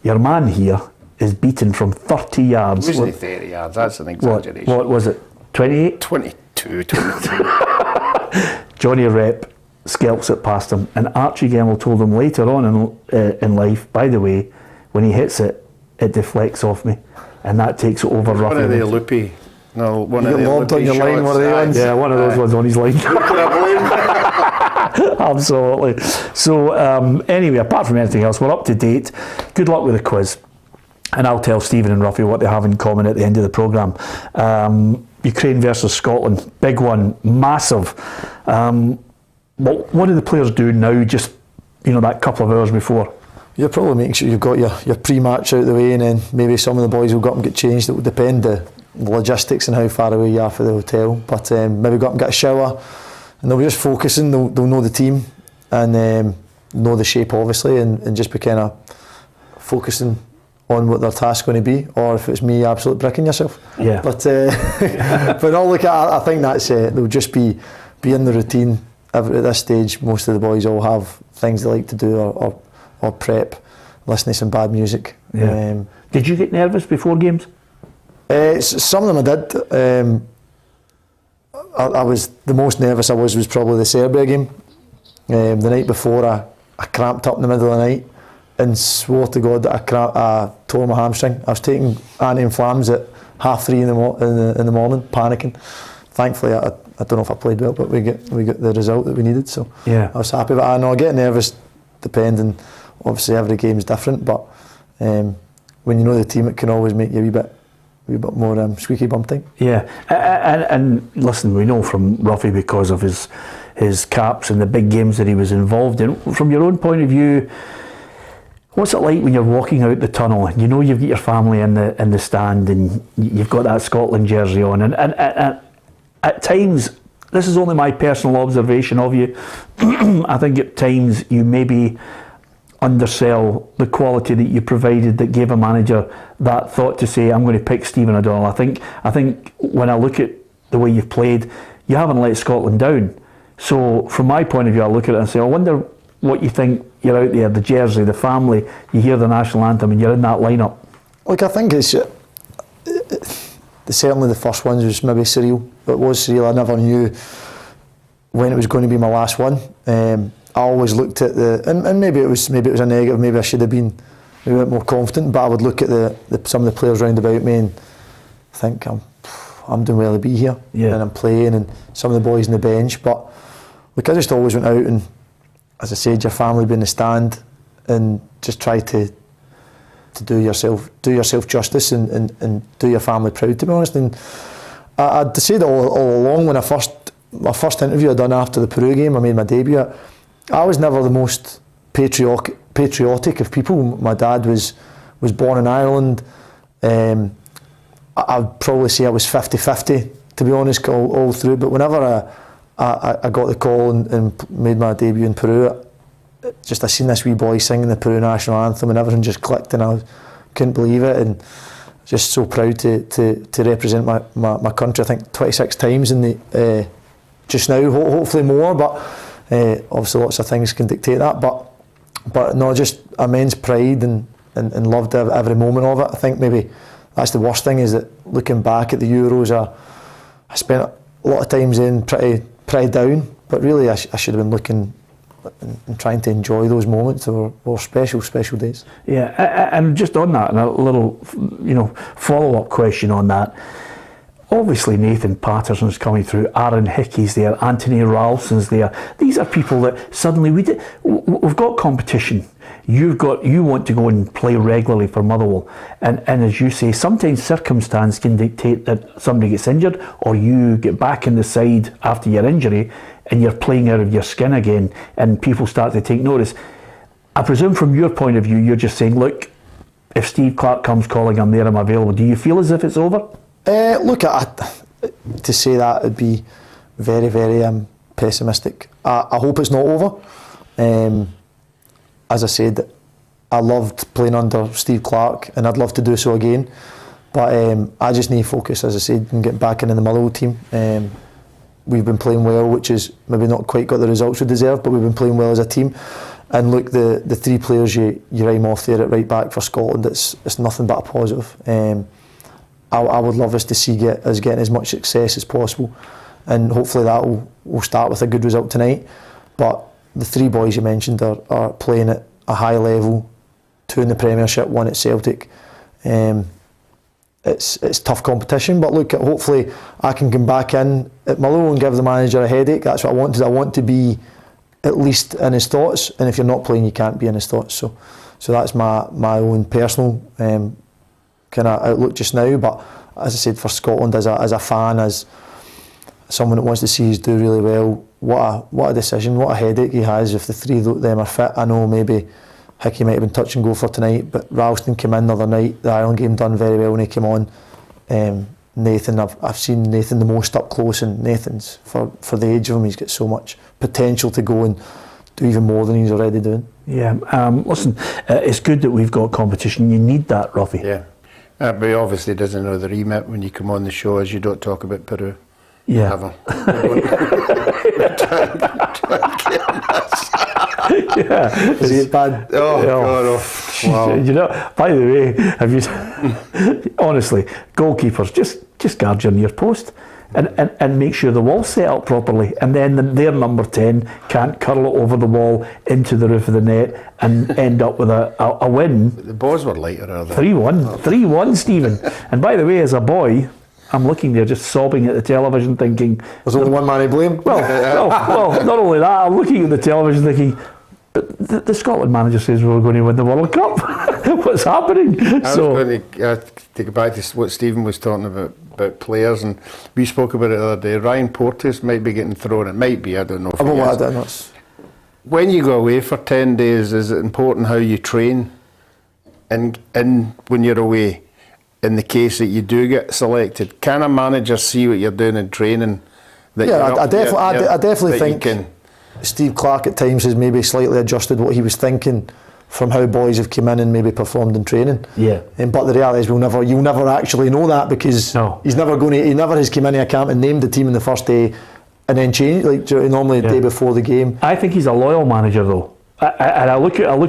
your man here is beaten from 30 yards. It wasn't 30 yards, that's an exaggeration. What was it? 28? 22. Johnny Rep scalps it past him, and Archie Gemmell told him later on in life, by the way, when he hits it, it deflects off me. and that takes it over. One of the Ruffy. loopy. No, one You of get the lobbed loopy on your line, shots. were they ones? Yeah, one of those ones on his line. Absolutely. So anyway, apart from anything else, we're up to date. Good luck with the quiz. And I'll tell Stephen and Ruffy what they have in common at the end of the programme. Ukraine versus Scotland, big one, massive. What do the players do now, just that couple of hours before? You're probably making sure you've got your pre-match out of the way, and then maybe some of the boys will go up and get changed. It will depend the logistics and how far away you are for the hotel. But maybe go up and get a shower, and they'll be just focusing. They'll know the team and know the shape, obviously, and just be kind of focusing on what their task's going to be, or if it's me absolute bricking yourself. Yeah. But but no, look, I think that's they'll just be in the routine. At this stage, most of the boys all have things they like to do or prep, listen to some bad music. Yeah. Did you get nervous before games? Some of them I did. I was the most nervous I was probably the Serbia game. The night before, I cramped up in the middle of the night and swore to God that I tore my hamstring. I was taking anti-inflams at 3:30 in the morning, panicking. Thankfully, I don't know if I played well, but we got the result that we needed. So yeah. I was happy. But I know I get nervous, depending. Obviously, every game's different, but when you know the team, it can always make you a wee bit more squeaky bum time. Yeah, and listen, we know from Ruffy because of his caps and the big games that he was involved in. From your own point of view, what's it like when you're walking out the tunnel and you've got your family in the stand and you've got that Scotland jersey on, and at times, this is only my personal observation of you, I think at times you maybe undersell the quality that you provided that gave a manager that thought to say, I'm going to pick Stephen O'Donnell. I think when I look at the way you've played, you haven't let Scotland down. So from my point of view, I look at it and say, I wonder what you think. You're out there, the jersey, the family, you hear the national anthem and you're in that lineup. Look, I think it's certainly the first ones was maybe surreal. It was surreal. I never knew when it was going to be my last one. I always looked at and maybe it was a negative. Maybe I should have been maybe a bit more confident. But I would look at some of the players round about me and think I'm doing well to be here, and I'm playing, and some of the boys on the bench. But look, I just always went out and, as I said, your family be in the stand and just try to do yourself justice and do your family proud, to be honest. And I'd said all along when my first interview I done after the Peru game, I made my debut. I was never the most patriotic of people. My dad was born in Ireland. I'd probably say I was 50-50, to be honest, all through. But whenever I got the call and made my debut in Peru, I seen this wee boy singing the Peru national anthem and everything just clicked, and I couldn't believe it, and just so proud to represent my country. I think 26 times in the just now, hopefully more, but obviously lots of things can dictate that, but no, just immense pride and loved every moment of it. I think maybe that's the worst thing, is that looking back at the Euros, I spent a lot of times in pretty down, but really I should have been looking and trying to enjoy those moments. They were special days. Yeah, and just on that, and a little follow-up question on that. Obviously Nathan Patterson's coming through, Aaron Hickey's there, Anthony Ralston's there. These are people that suddenly we've got competition. You want to go and play regularly for Motherwell, and as you say, sometimes circumstance can dictate that somebody gets injured or you get back in the side after your injury and you're playing out of your skin again, and people start to take notice. I presume from your point of view, you're just saying, look, if Steve Clarke comes calling, I'm there, I'm available. Do you feel as if it's over? Look, to say that would be very, very pessimistic. I hope it's not over. As I said, I loved playing under Steve Clarke, and I'd love to do so again. But I just need focus, as I said, and getting back into the Motherwell team. We've been playing well, which is maybe not quite got the results we deserve, but we've been playing well as a team. And look, the three players you rhyme off there at right back for Scotland, it's nothing but a positive. I would love us to see us getting as much success as possible, and hopefully that will start with a good result tonight. But the three boys you mentioned are playing at a high level, two in the Premiership, one at Celtic. it's tough competition. But look, hopefully I can come back in at Motherwell and give the manager a headache. That's what I want. I want to be at least in his thoughts, and if you're not playing, you can't be in his thoughts. So that's my own personal kind of outlook just now. But as I said, for Scotland, as a fan, as someone that wants to see us do really well, what a decision, what a headache he has if the three of them are fit. I know maybe Hickey might have been touch and go for tonight, but Ralston came in the other night, the Ireland game, done very well when he came on. Nathan, I've seen Nathan the most up close, and Nathan's, for the age of him, he's got so much potential to go and do even more than he's already doing. Yeah, listen, it's good that we've got competition. You need that, Ruffy. Yeah, but he obviously doesn't know the remit when you come on the show, as you don't talk about Peru. Yeah. Yeah. Is he bad? Oh, God, oh. Wow. You know, by the way, have you honestly, goalkeepers, just guard your near post and make sure the wall's set up properly, and then their number 10 can't curl it over the wall into the roof of the net and end up with a win. The balls were lighter, are they? 3-1, Stephen. And by the way, as a boy, I'm looking there just sobbing at the television thinking... There's only one man to blame? Well, not only that, I'm looking at the television thinking, but the Scotland manager says we're going to win the World Cup. What's happening? I was going to go back to what Stephen was talking about players, and we spoke about it the other day. Ryan Porteous might be getting thrown. It might be, I don't know. When you go away for 10 days, is it important how you train? And when you're away, in the case that you do get selected, can a manager see what you're doing in training? I definitely think Steve Clarke at times has maybe slightly adjusted what he was thinking from how boys have come in and maybe performed in training. Yeah. But the reality is you'll never actually know that, because he never has come into a camp and named the team in the first day and then changed, like normally the day before the game. I think he's a loyal manager though. I look at you.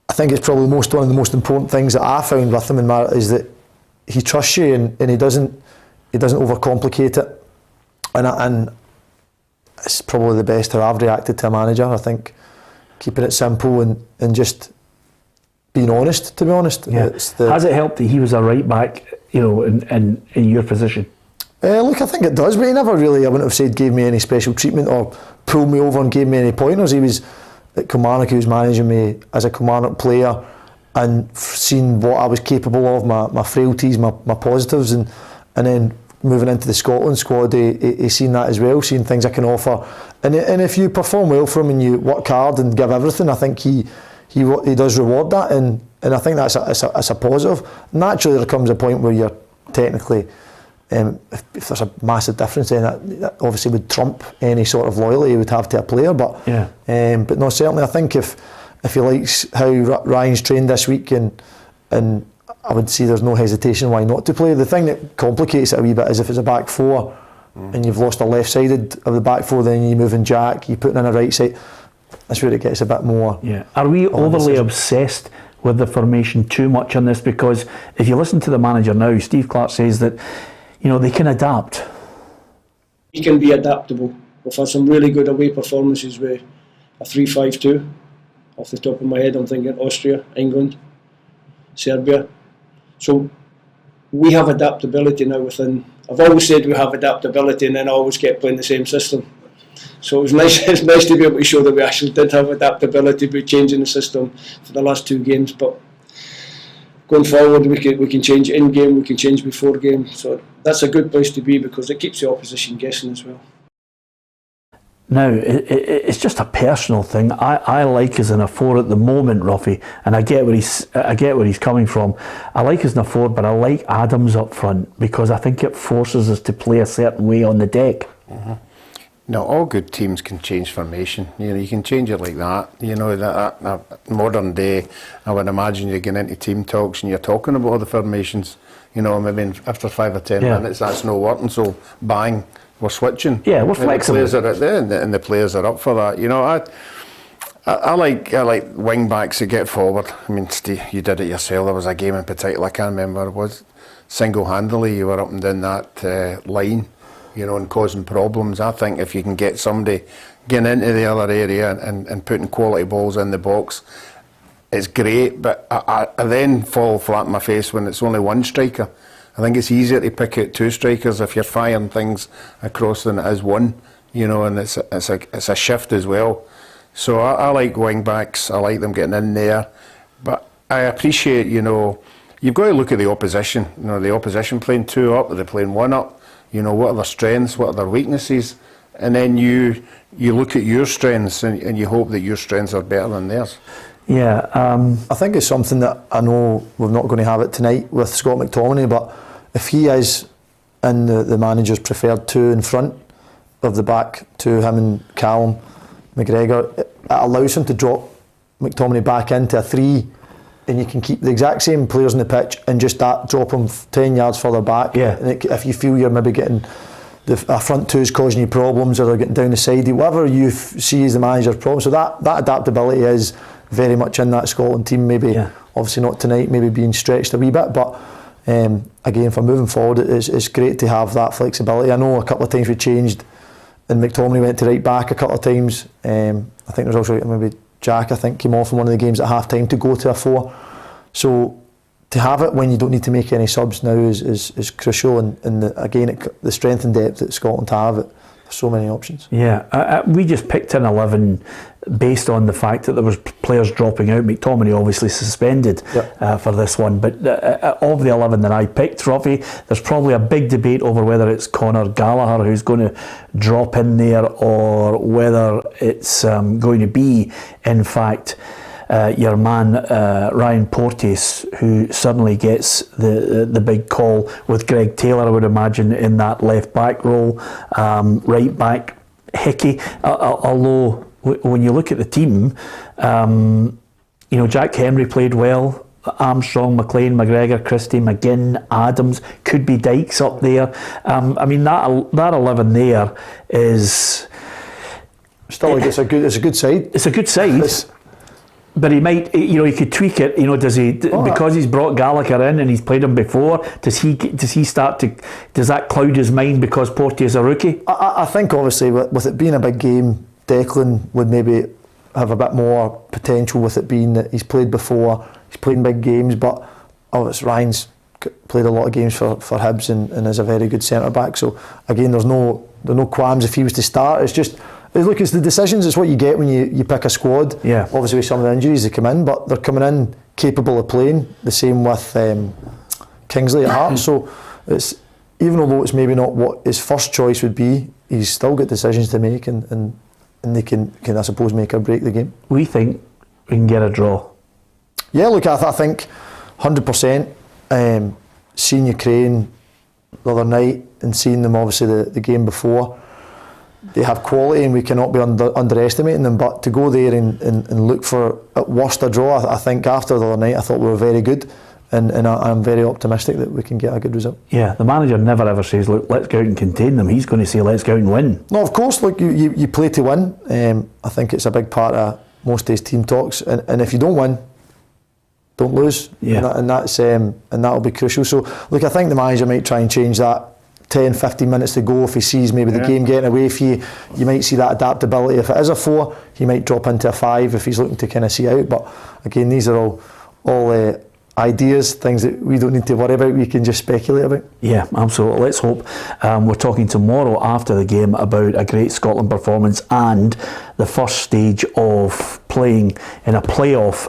I think it's probably one of the most important things that I found with him is that he trusts you and he doesn't overcomplicate it. And it's probably the best how I've reacted to a manager. I think keeping it simple and just being honest, to be honest. Yeah. Has it helped that he was a right back, in your position? Look, I think it does, but he never really, I wouldn't have said gave me any special treatment or pulled me over and gave me any pointers. He was at Kilmarnock, he was managing me as a Kilmarnock player and seen what I was capable of, my frailties, my positives, and then moving into the Scotland squad, he's seen that as well, seen things I can offer. And if you perform well for him and you work hard and give everything, I think he does reward that, and I think that's a positive. Naturally, there comes a point where you're technically, if there's a massive difference, then that obviously would trump any sort of loyalty you would have to a player. But no, certainly I think if he likes how Ryan's trained this week, and I would see there's no hesitation why not to play. The thing that complicates it a wee bit is if it's a back four and you've lost a left-sided of the back four, then you move in Jack, you put in a right side. That's where it gets a bit more. Yeah. Are we overly obsessed with the formation too much on this? Because if you listen to the manager now, Steve Clarke says that they can adapt. He can be adaptable. We've had some really good away performances with a 3-5-2. Off the top of my head, I'm thinking Austria, England, Serbia. So we have adaptability now within. I've always said we have adaptability, and then I always kept playing the same system. So it was nice. It's nice to be able to show that we actually did have adaptability by changing the system for the last 2 games. But going forward, we can change in game, we can change before game. So that's a good place to be, because it keeps the opposition guessing as well. Now, it's just a personal thing. I like us in a 4 at the moment, Ruffy, and I get where he's coming from. I like us in a 4, but I like Adams up front, because I think it forces us to play a certain way on the deck. Mm-hmm. No, all good teams can change formation. You can change it like that. That modern day, I would imagine you're getting into team talks and you're talking about all the formations. Maybe after 5 or 10 minutes, that's no working. So bang, we're switching. Yeah, we're flexible. The players are there, and the players are up for that. I like wing backs that get forward. I mean, Steve, you did it yourself. There was a game in particular, I can't remember what it was. Single-handedly, you were up and down that line, and causing problems. I think if you can get somebody getting into the other area and putting quality balls in the box, it's great, but I then fall flat on my face when it's only one striker. I think it's easier to pick out two strikers if you're firing things across than it is one, you know, and it's a shift as well. So I like wing backs, I like them getting in there, but I appreciate, you know, you've got to look at the opposition. You know, the opposition playing two up, they're playing one up, you know, what are their strengths, what are their weaknesses, and then you look at your strengths and you hope that your strengths are better than theirs. Yeah, I think it's something that I know we're not going to have it tonight with Scott McTominay, but if he is in the manager's preferred two in front of the back, to him and Callum McGregor, it allows him to drop McTominay back into a three, and you can keep the exact same players on the pitch and just drop him 10 yards further back. Yeah. And if you feel you're maybe getting a front two is causing you problems, or they're getting down the side, whatever you see as the manager's problem. So that adaptability is very much in that Scotland team. Maybe obviously not tonight, maybe being stretched a wee bit, but again, for moving forward, it's great to have that flexibility. I know a couple of times we changed and McTominay went to right back a couple of times. I think there was also maybe Jack, I think, came off in one of the games at half time to go to a four. So to have it when you don't need to make any subs now is crucial, and the strength and depth that Scotland have, there's so many options. Yeah, we just picked an 11 based on the fact that there was players dropping out. McTominay obviously suspended for this one, but of the 11 that I picked, Ruffy, there's probably a big debate over whether it's Conor Gallagher who's going to drop in there, or whether it's going to be, in fact, your man Ryan Porteous, who suddenly gets the big call with Greg Taylor, I would imagine, in that left back role. Right back, Hickey, although when you look at the team, you know, Jack Henry played well. Armstrong, McLean, McGregor, Christie, McGinn, Adams, could be Dykes up there. I mean, that 11 there is still it's a good side. It's a good side. But he might, you know, he could tweak it. You know, does he? Because he's brought Gallagher in and he's played him before. Does he start to? Does that cloud his mind because Porty is a rookie? I think obviously with it being a big game, Declan would maybe have a bit more potential with it being that he's played before. He's played in big games, but it's Ryan's played a lot of games for Hibs and is a very good centre back. So again, there's no qualms if he was to start. It's just. Look, it's the decisions, it's what you get when you pick a squad. Yeah. Obviously with some of the injuries they come in, but they're coming in capable of playing. The same with Kingsley at Hearts. So it's, even although it's maybe not what his first choice would be, he's still got decisions to make, and they can I suppose make or break the game. We think we can get a draw. Yeah, look, I think 100%. Seeing Ukraine the other night and seeing them obviously the game before, they have quality and we cannot be underestimating them, but to go there and look for at worst a draw, I think after the other night I thought we were very good, and I'm very optimistic that we can get a good result. Yeah, the manager never ever says, look, let's go out and contain them. He's going to say, let's go out and win. No, of course, look, you play to win. I think it's a big part of most days team talks, and if you don't win, don't lose. Yeah. And that'll be crucial. So look, I think the manager might try and change that 10-15 minutes to go. If he sees maybe the game getting away for you, you might see that adaptability. If it is a 4, he might drop into a 5 if he's looking to kind of see out. But again, these are all ideas, things that we don't need to worry about, we can just speculate about. Yeah, absolutely. Let's hope. We're talking tomorrow after the game about a great Scotland performance and the first stage of playing in a playoff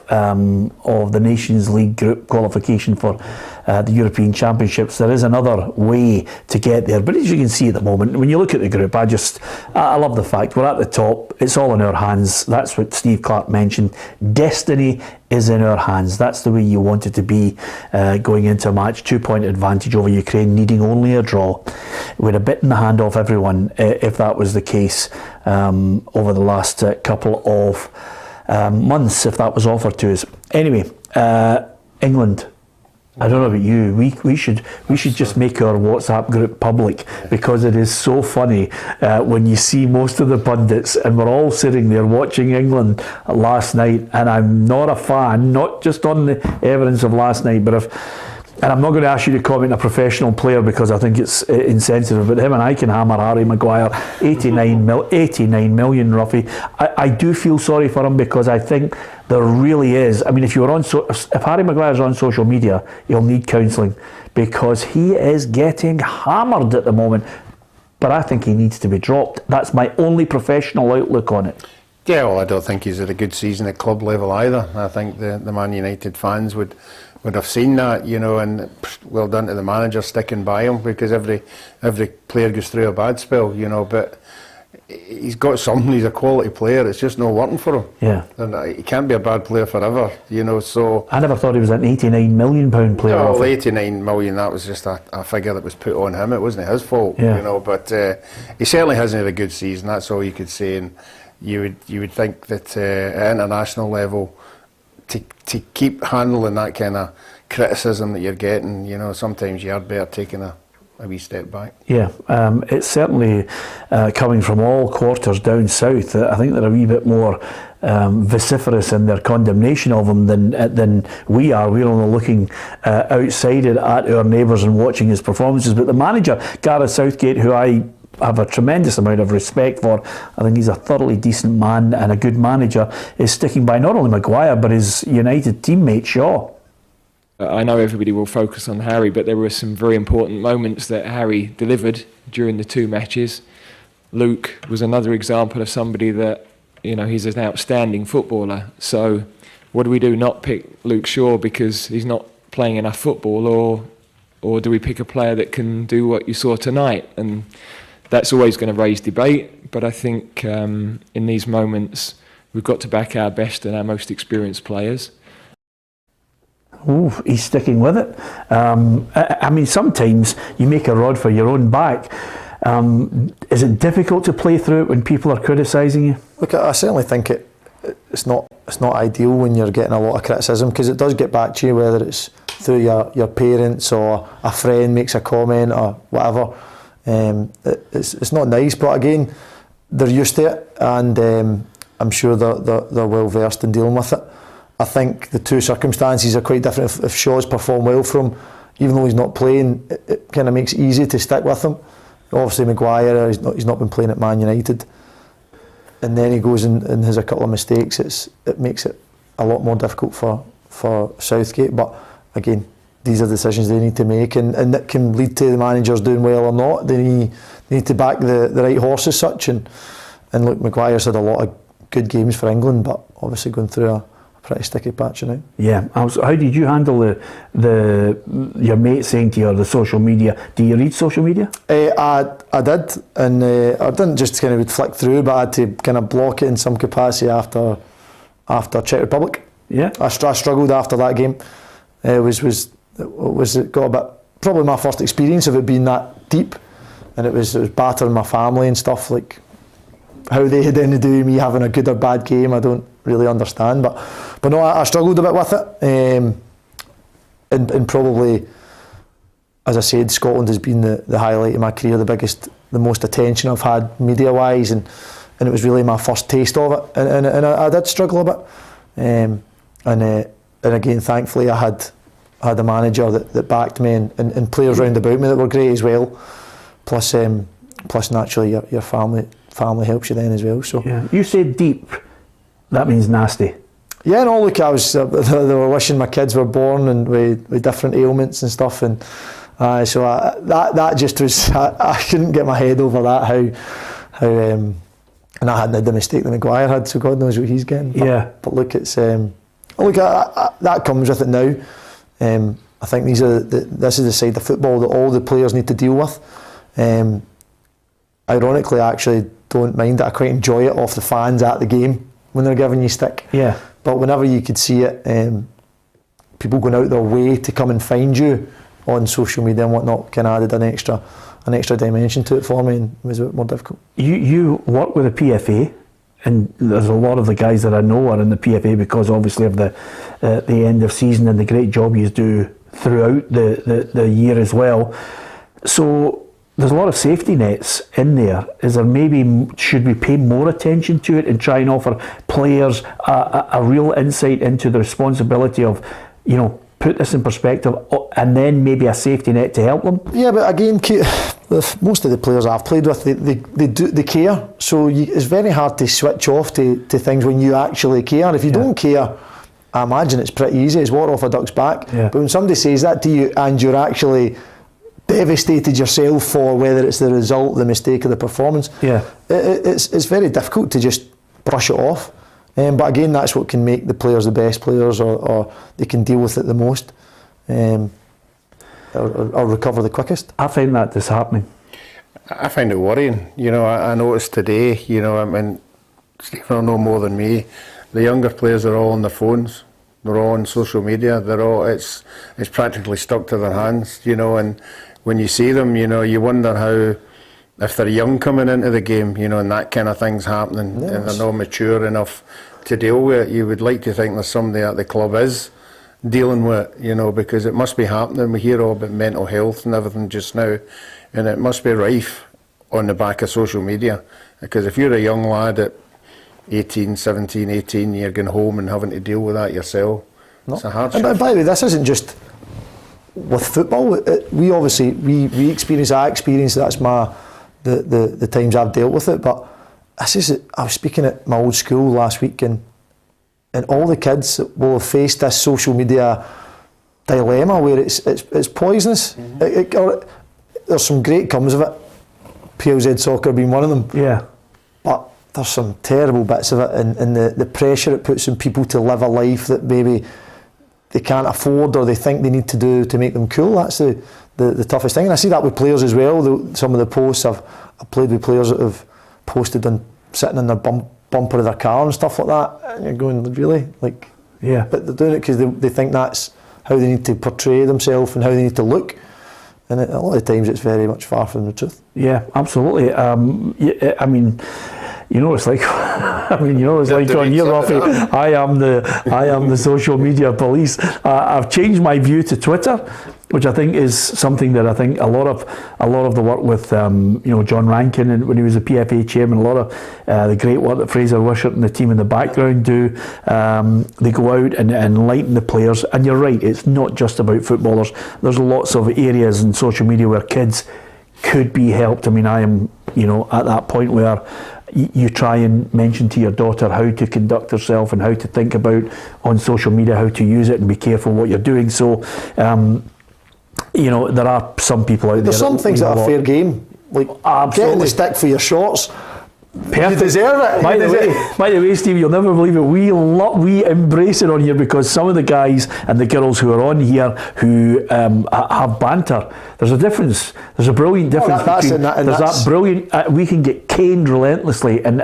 of the Nations League group qualification for the European Championships. There is another way to get there, but as you can see at the moment, when you look at the group, I love the fact we're at the top. It's all in our hands. That's what Steve Clarke mentioned. Destiny is in our hands. That's the way you want it to be going into a match. 2-point advantage over Ukraine, needing only a draw. We'd have bitten the hand off everyone if that was the case over the last couple of months, if that was offered to us. Anyway, England. I don't know about you. We should just make our WhatsApp group public, because it is so funny when you see most of the pundits, and we're all sitting there watching England last night, and I'm not a fan, not just on the evidence of last night, but and I'm not going to ask you to comment a professional player because I think it's insensitive, but him and I can hammer Harry Maguire 89 million, Ruffy. I do feel sorry for him because I think there really is. I mean, if Harry Maguire's on social media, he'll need counselling because he is getting hammered at the moment. But I think he needs to be dropped. That's my only professional outlook on it. Yeah, well, I don't think he's had a good season at club level either. I think the Man United fans would have seen that, you know, and well done to the manager sticking by him because every player goes through a bad spell, you know, but he's got something, he's a quality player, it's just not working for him. Yeah. And he can't be a bad player forever, you know, so... I never thought he was an £89 million player. No, well, 89 million, that was just a figure that was put on him, it wasn't his fault, you know, but he certainly hasn't had a good season, that's all you could say, and you would think that at international level, to keep handling that kind of criticism that you're getting, you know, sometimes you are better taking a wee step back. Yeah, it's certainly coming from all quarters down south. I think they're a wee bit more vociferous in their condemnation of him than we are. We're only looking outside it at our neighbours and watching his performances. But the manager, Gareth Southgate, who I have a tremendous amount of respect for, I think he's a thoroughly decent man and a good manager, is sticking by not only Maguire but his United teammate Shaw. I know everybody will focus on Harry, but there were some very important moments that Harry delivered during the two matches. Luke was another example of somebody that, you know, he's an outstanding footballer. So what do we do? Not pick Luke Shaw because he's not playing enough football, or do we pick a player that can do what you saw tonight? And that's always going to raise debate, but I think in these moments we've got to back our best and our most experienced players. Ooh, he's sticking with it. I mean, sometimes you make a rod for your own back. Is it difficult to play through it when people are criticising you? Look, I certainly think it's not ideal when you're getting a lot of criticism because it does get back to you, whether it's through your parents or a friend makes a comment or whatever. It's not nice, but again, they're used to it, and I'm sure they're well versed in dealing with it. I think the two circumstances are quite different. If Shaw's performed well for him, even though he's not playing, it kind of makes it easy to stick with him. Obviously Maguire, he's not been playing at Man United, and then he goes and has a couple of mistakes. It makes it a lot more difficult for Southgate. But again, these are decisions they need to make, and that can lead to the managers doing well or not. They need to back the right horse as such. And look, Maguire's had a lot of good games for England, but obviously going through a pretty sticky patch now. Yeah. How did you handle your mate saying to you on the social media? Do you read social media? I did, and I didn't just kind of flick through, but I had to kind of block it in some capacity after Czech Republic. Yeah. I struggled after that game. It got a bit, probably my first experience of it being that deep, and it was battering my family and stuff, like how they had anything to do with me having a good or bad game. I don't really understand, but no, I struggled a bit with it, and probably, as I said, Scotland has been the highlight of my career, the most attention I've had media wise, and it was really my first taste of it, and I did struggle a bit, and again, thankfully I had a manager that backed me, and players round about me that were great as well, plus naturally your family helps you then as well. So yeah. You said deep. That means nasty. Yeah, no, look, I was. They were wishing my kids were born and with different ailments and stuff, and so that just was. I couldn't get my head over that. How and I hadn't had the mistake that Maguire had, so God knows what he's getting. But look, it's that comes with it now. I think this is the side of football that all the players need to deal with. Ironically, I actually don't mind it. I quite enjoy it off the fans at the game when they're giving you stick. Yeah. But whenever you could see it, people going out their way to come and find you on social media and whatnot, kind of added an extra dimension to it for me, and it was a bit more difficult. You work with the PFA, and there's a lot of the guys that I know are in the PFA because obviously of the end of season and the great job you do throughout the year as well. So there's a lot of safety nets in there. Should we pay more attention to it and try and offer players a real insight into the responsibility of, you know, put this in perspective, and then maybe a safety net to help them? Yeah, but again, most of the players I've played with, they care. So it's very hard to switch off to things when you actually care. If you don't care, I imagine it's pretty easy. It's water off a duck's back. Yeah. But when somebody says that to you and you're actually devastated yourself for whether it's the result, the mistake, or the performance, it's very difficult to just brush it off. But again, that's what can make the players the best players, or they can deal with it the most, or recover the quickest. I find that disheartening. I find it worrying. I noticed today, I mean, Stephen will know more than me, the younger players are all on their phones, they're all on social media, it's practically stuck to their hands, and when you see them, you wonder how, if they're young coming into the game, and that kind of thing's happening, and they're not mature enough to deal with it, you would like to think there's somebody at the club is dealing with it, because it must be happening. We hear all about mental health and everything just now, and it must be rife on the back of social media, because if you're a young lad at 18, 17, 18, you're going home and having to deal with that yourself. It's a hardship. And by the way, this isn't just with football. We obviously we experience. I experience. That's the times I've dealt with it. But I was speaking at my old school last week, and all the kids will have faced this social media dilemma where it's poisonous. There's some great comes of it. PLZ soccer being one of them. Yeah. But there's some terrible bits of it, and the pressure it puts on people to live a life that maybe they can't afford or they think they need to do to make them cool. That's the toughest thing. And I see that with players as well. Some of the posts I've played with players that have posted on sitting in their bumper of their car and stuff like that. And you're going, really? Yeah. But they're doing it because they think that's how they need to portray themselves and how they need to look. And a lot of times it's very much far from the truth. Yeah, absolutely. I mean, it's like, on your Rafi, I am the social media police. I've changed my view to Twitter, which I think is something that I think a lot of the work with John Rankin, and when he was a PFA chairman, a lot of the great work that Fraser Wishart and the team in the background do. They go out and enlighten the players. And you're right, it's not just about footballers. There's lots of areas in social media where kids could be helped. I mean, I am at that point where you try and mention to your daughter how to conduct herself and how to think about on social media, how to use it and be careful what you're doing. So, there are some people out there. There's some things that are fair game, like getting the stick for your shorts. Perfect. You deserve it. By the way, Steve, you'll never believe it. We embrace it on here because some of the guys and the girls who are on here who have banter. There's a difference. There's a brilliant difference between. There's that brilliant. We can get caned relentlessly, and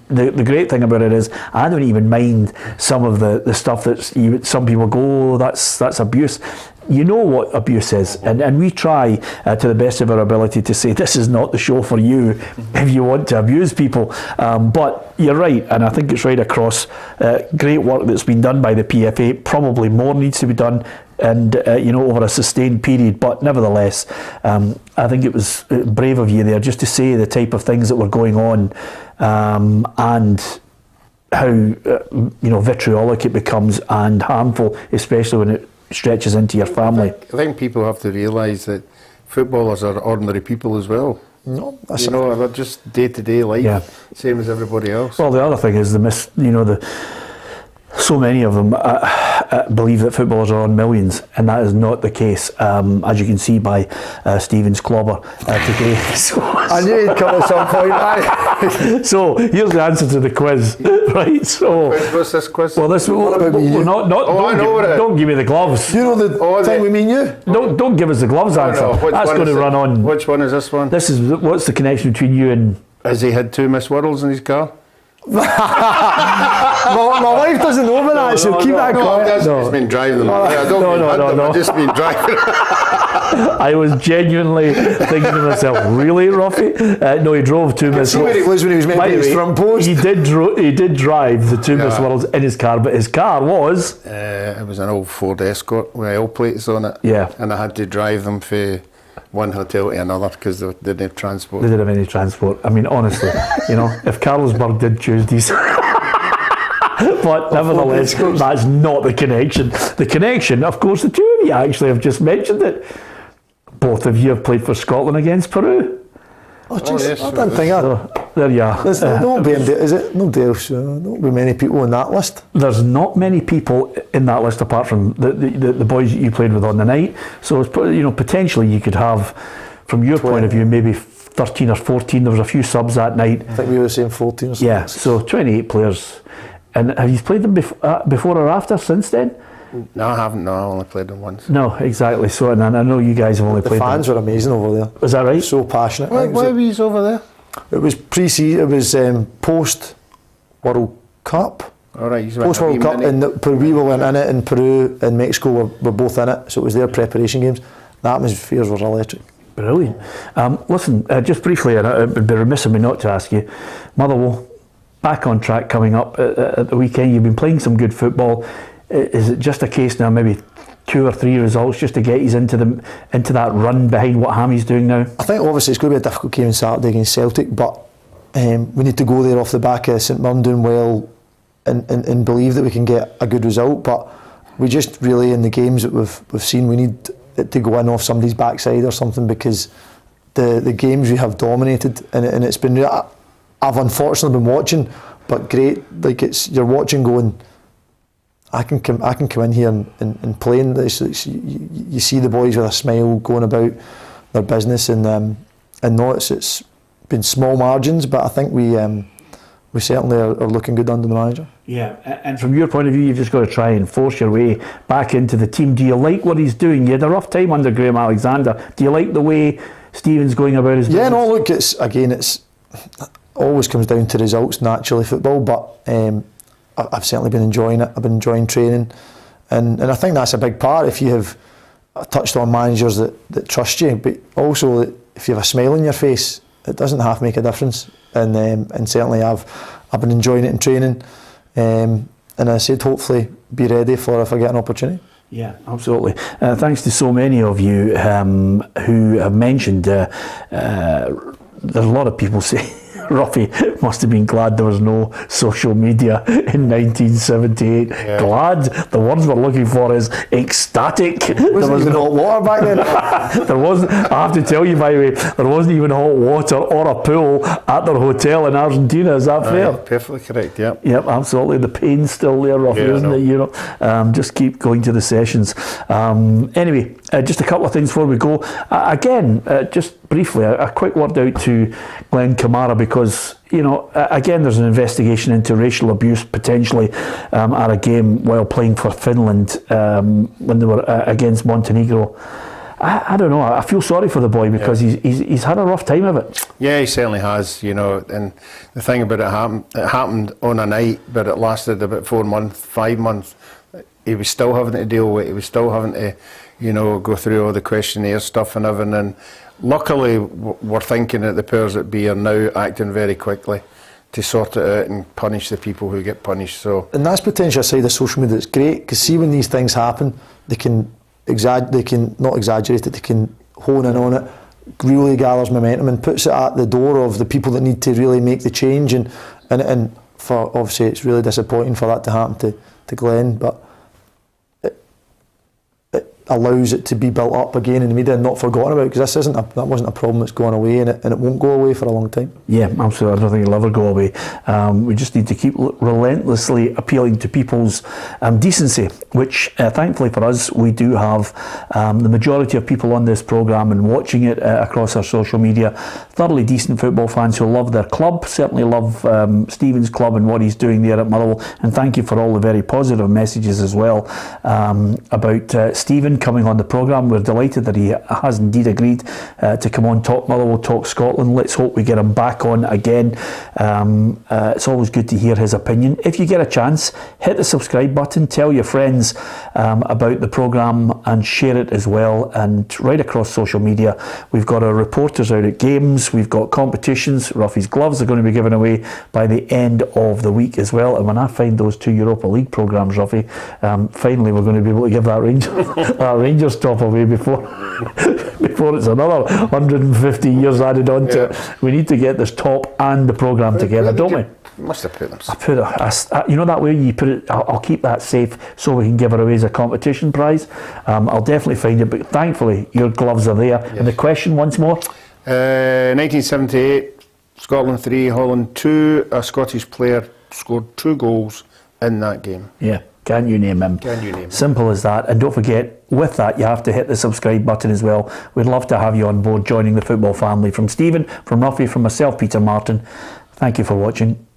the great thing about it is I don't even mind some of the stuff that some people go, oh, that's abuse. You know what abuse is, and we try to the best of our ability to say this is not the show for you if you want to abuse people. But you're right, and I think it's right across. Great work that's been done by the PFA. Probably more needs to be done, and over a sustained period. But nevertheless, I think it was brave of you there just to say the type of things that were going on, and how vitriolic it becomes and harmful, especially when it stretches into your family. I think people have to realise that footballers are ordinary people as well. No, they're just day-to-day life, same as everybody else. Well, the other thing is so many of them believe that footballers are on millions, and that is not the case, as you can see by Stephen's clobber today. I knew he'd come at some point. So here's the answer to the quiz, right? So what's this quiz? Well, this don't give me the gloves. You know the thing we mean you. Don't give us the gloves answer. That's going to run on. Which one is this one? This is what's the connection between you and? Has he had 2 Miss Worlds in his car? my wife doesn't know about that, so keep that quiet. I've just been driving them. I've just been driving. I was genuinely thinking to myself, really, Ruffy? No, he drove 2 Miss Worlds. See where it was when he was meant to be his front post. He did drive the 2 Miss Worlds in his car, but his car was... it was an old Ford Escort with L plates on it. Yeah. And I had to drive them for one hotel to another because they didn't have transport. They didn't have any transport. I mean, honestly, if Carlsberg did Tuesdays, But nevertheless, that's not the connection. The connection, of course, the two of you actually have just mentioned it. Both of you have played for Scotland against Peru. Oh, jeez, yes, I didn't think that. There you are. There won't be, is it? Nobody else. There won't be many people on that list. There's not many people in that list apart from the boys that you played with on the night. So it's, potentially you could have, from your point of view, maybe 13 or 14. There was a few subs that night. I think we were saying 14 or something. Yeah, so 28 players. And have you played them before or after since then? No, I haven't. No, I only played them once. No, exactly. So, and I know you guys have only played them. The fans were amazing over there. Was that right? So passionate. Why were you over there? It was pre-season. It was post World Cup. All right, you Post World Cup, and we went in it, and Peru and Mexico were both in it. So it was their preparation games. The atmospheres were electric. Brilliant. Listen, just briefly, and it would be remiss of me not to ask you, Motherwell, back on track coming up at the weekend. You've been playing some good football. Is it just a case now, maybe 2 or 3 results just to get you into that run behind what Hammy's doing now? I think obviously it's going to be a difficult game on Saturday against Celtic, but we need to go there off the back of St Mirren doing well and believe that we can get a good result. But we just really, in the games that we've seen, we need it to go in off somebody's backside or something, because the games we have dominated, and it's been, I've unfortunately been watching, but great, like you're watching going, I can come in here and play in this. You see the boys with a smile going about their business, and no, it's been small margins, but I think we certainly are looking good under the manager. Yeah, and from your point of view, you've just got to try and force your way back into the team. Do you like what he's doing? You had a rough time under Graham Alexander. Do you like the way Stephen's going about his business? Yeah, no, look, it's always comes down to results naturally, football, but I've certainly been enjoying it. I've been enjoying training, and I think that's a big part. If you have touched on managers that trust you, but also if you have a smile on your face, it doesn't half make a difference. And certainly I've been enjoying it in training, and I said hopefully be ready for if I get an opportunity. Yeah, absolutely. Thanks to so many of you who have mentioned. There's a lot of people say Ruffy must have been glad there was no social media in 1978. Yeah. Glad, the words we're looking for is ecstatic. There was no hot water back then. There wasn't, I have to tell you, by the way, there wasn't even hot water or a pool at their hotel in Argentina. Is that fair? Perfectly correct, yep. Yep, absolutely. The pain's still there, Ruffy, isn't it? Just keep going to the sessions. Anyway, just a couple of things before we go. Again, just briefly, a quick word out to Glenn Kamara, because, again, there's an investigation into racial abuse potentially at a game while playing for Finland when they were against Montenegro. I don't know, I feel sorry for the boy because he's had a rough time of it. Yeah, he certainly has, and the thing about it happened on a night, but it lasted about 4 months, 5 months. He was still having to deal with it, he was still having to, go through all the questionnaire stuff and everything, and luckily we're thinking that the powers that be are now acting very quickly to sort it out and punish the people who get punished. So, and that's potentially a side of social media that's great, because see, when these things happen, they can not exaggerate it, they can hone in on it, really gathers momentum and puts it at the door of the people that need to really make the change, and for obviously it's really disappointing for that to happen to Glenn, but it allows it to be built up again in the media and not forgotten about, because that wasn't a problem that's gone away, and it won't go away for a long time. Yeah, absolutely. I don't think it'll ever go away. We just need to keep relentlessly appealing to people's decency, which thankfully for us, we do have. The majority of people on this programme and watching it across our social media, thoroughly decent football fans who love their club, certainly love Stephen's club and what he's doing there at Motherwell, and thank you for all the very positive messages as well about Stephen coming on the programme. We're delighted that he has indeed agreed to come on Talk Motherwell, Talk Scotland. Let's hope we get him back on again. It's always good to hear his opinion. If you get a chance, hit the subscribe button, tell your friends about the programme and share it as well. And right across social media, we've got our reporters out at games, we've got competitions. Ruffy's gloves are going to be given away by the end of the week as well. And when I find those 2 Europa League programmes, Ruffy, finally we're going to be able to give that Rangers that Rangers top away before before it's another 150 years added on to it. We need to get this top and the programme together, don't we? Must have put them. I put it, you know that way you put it, I'll keep that safe so we can give it away as a competition prize. I'll definitely find it, but thankfully your gloves are there. Yes. And the question once more? 1978, Scotland 3, Holland 2. A Scottish player scored 2 goals in that game. Yeah, can you name him? Can you name him? Simple as that. And don't forget, with that, you have to hit the subscribe button as well. We'd love to have you on board joining the football family. From Stephen, from Ruffy, from myself, Peter Martin, thank you for watching.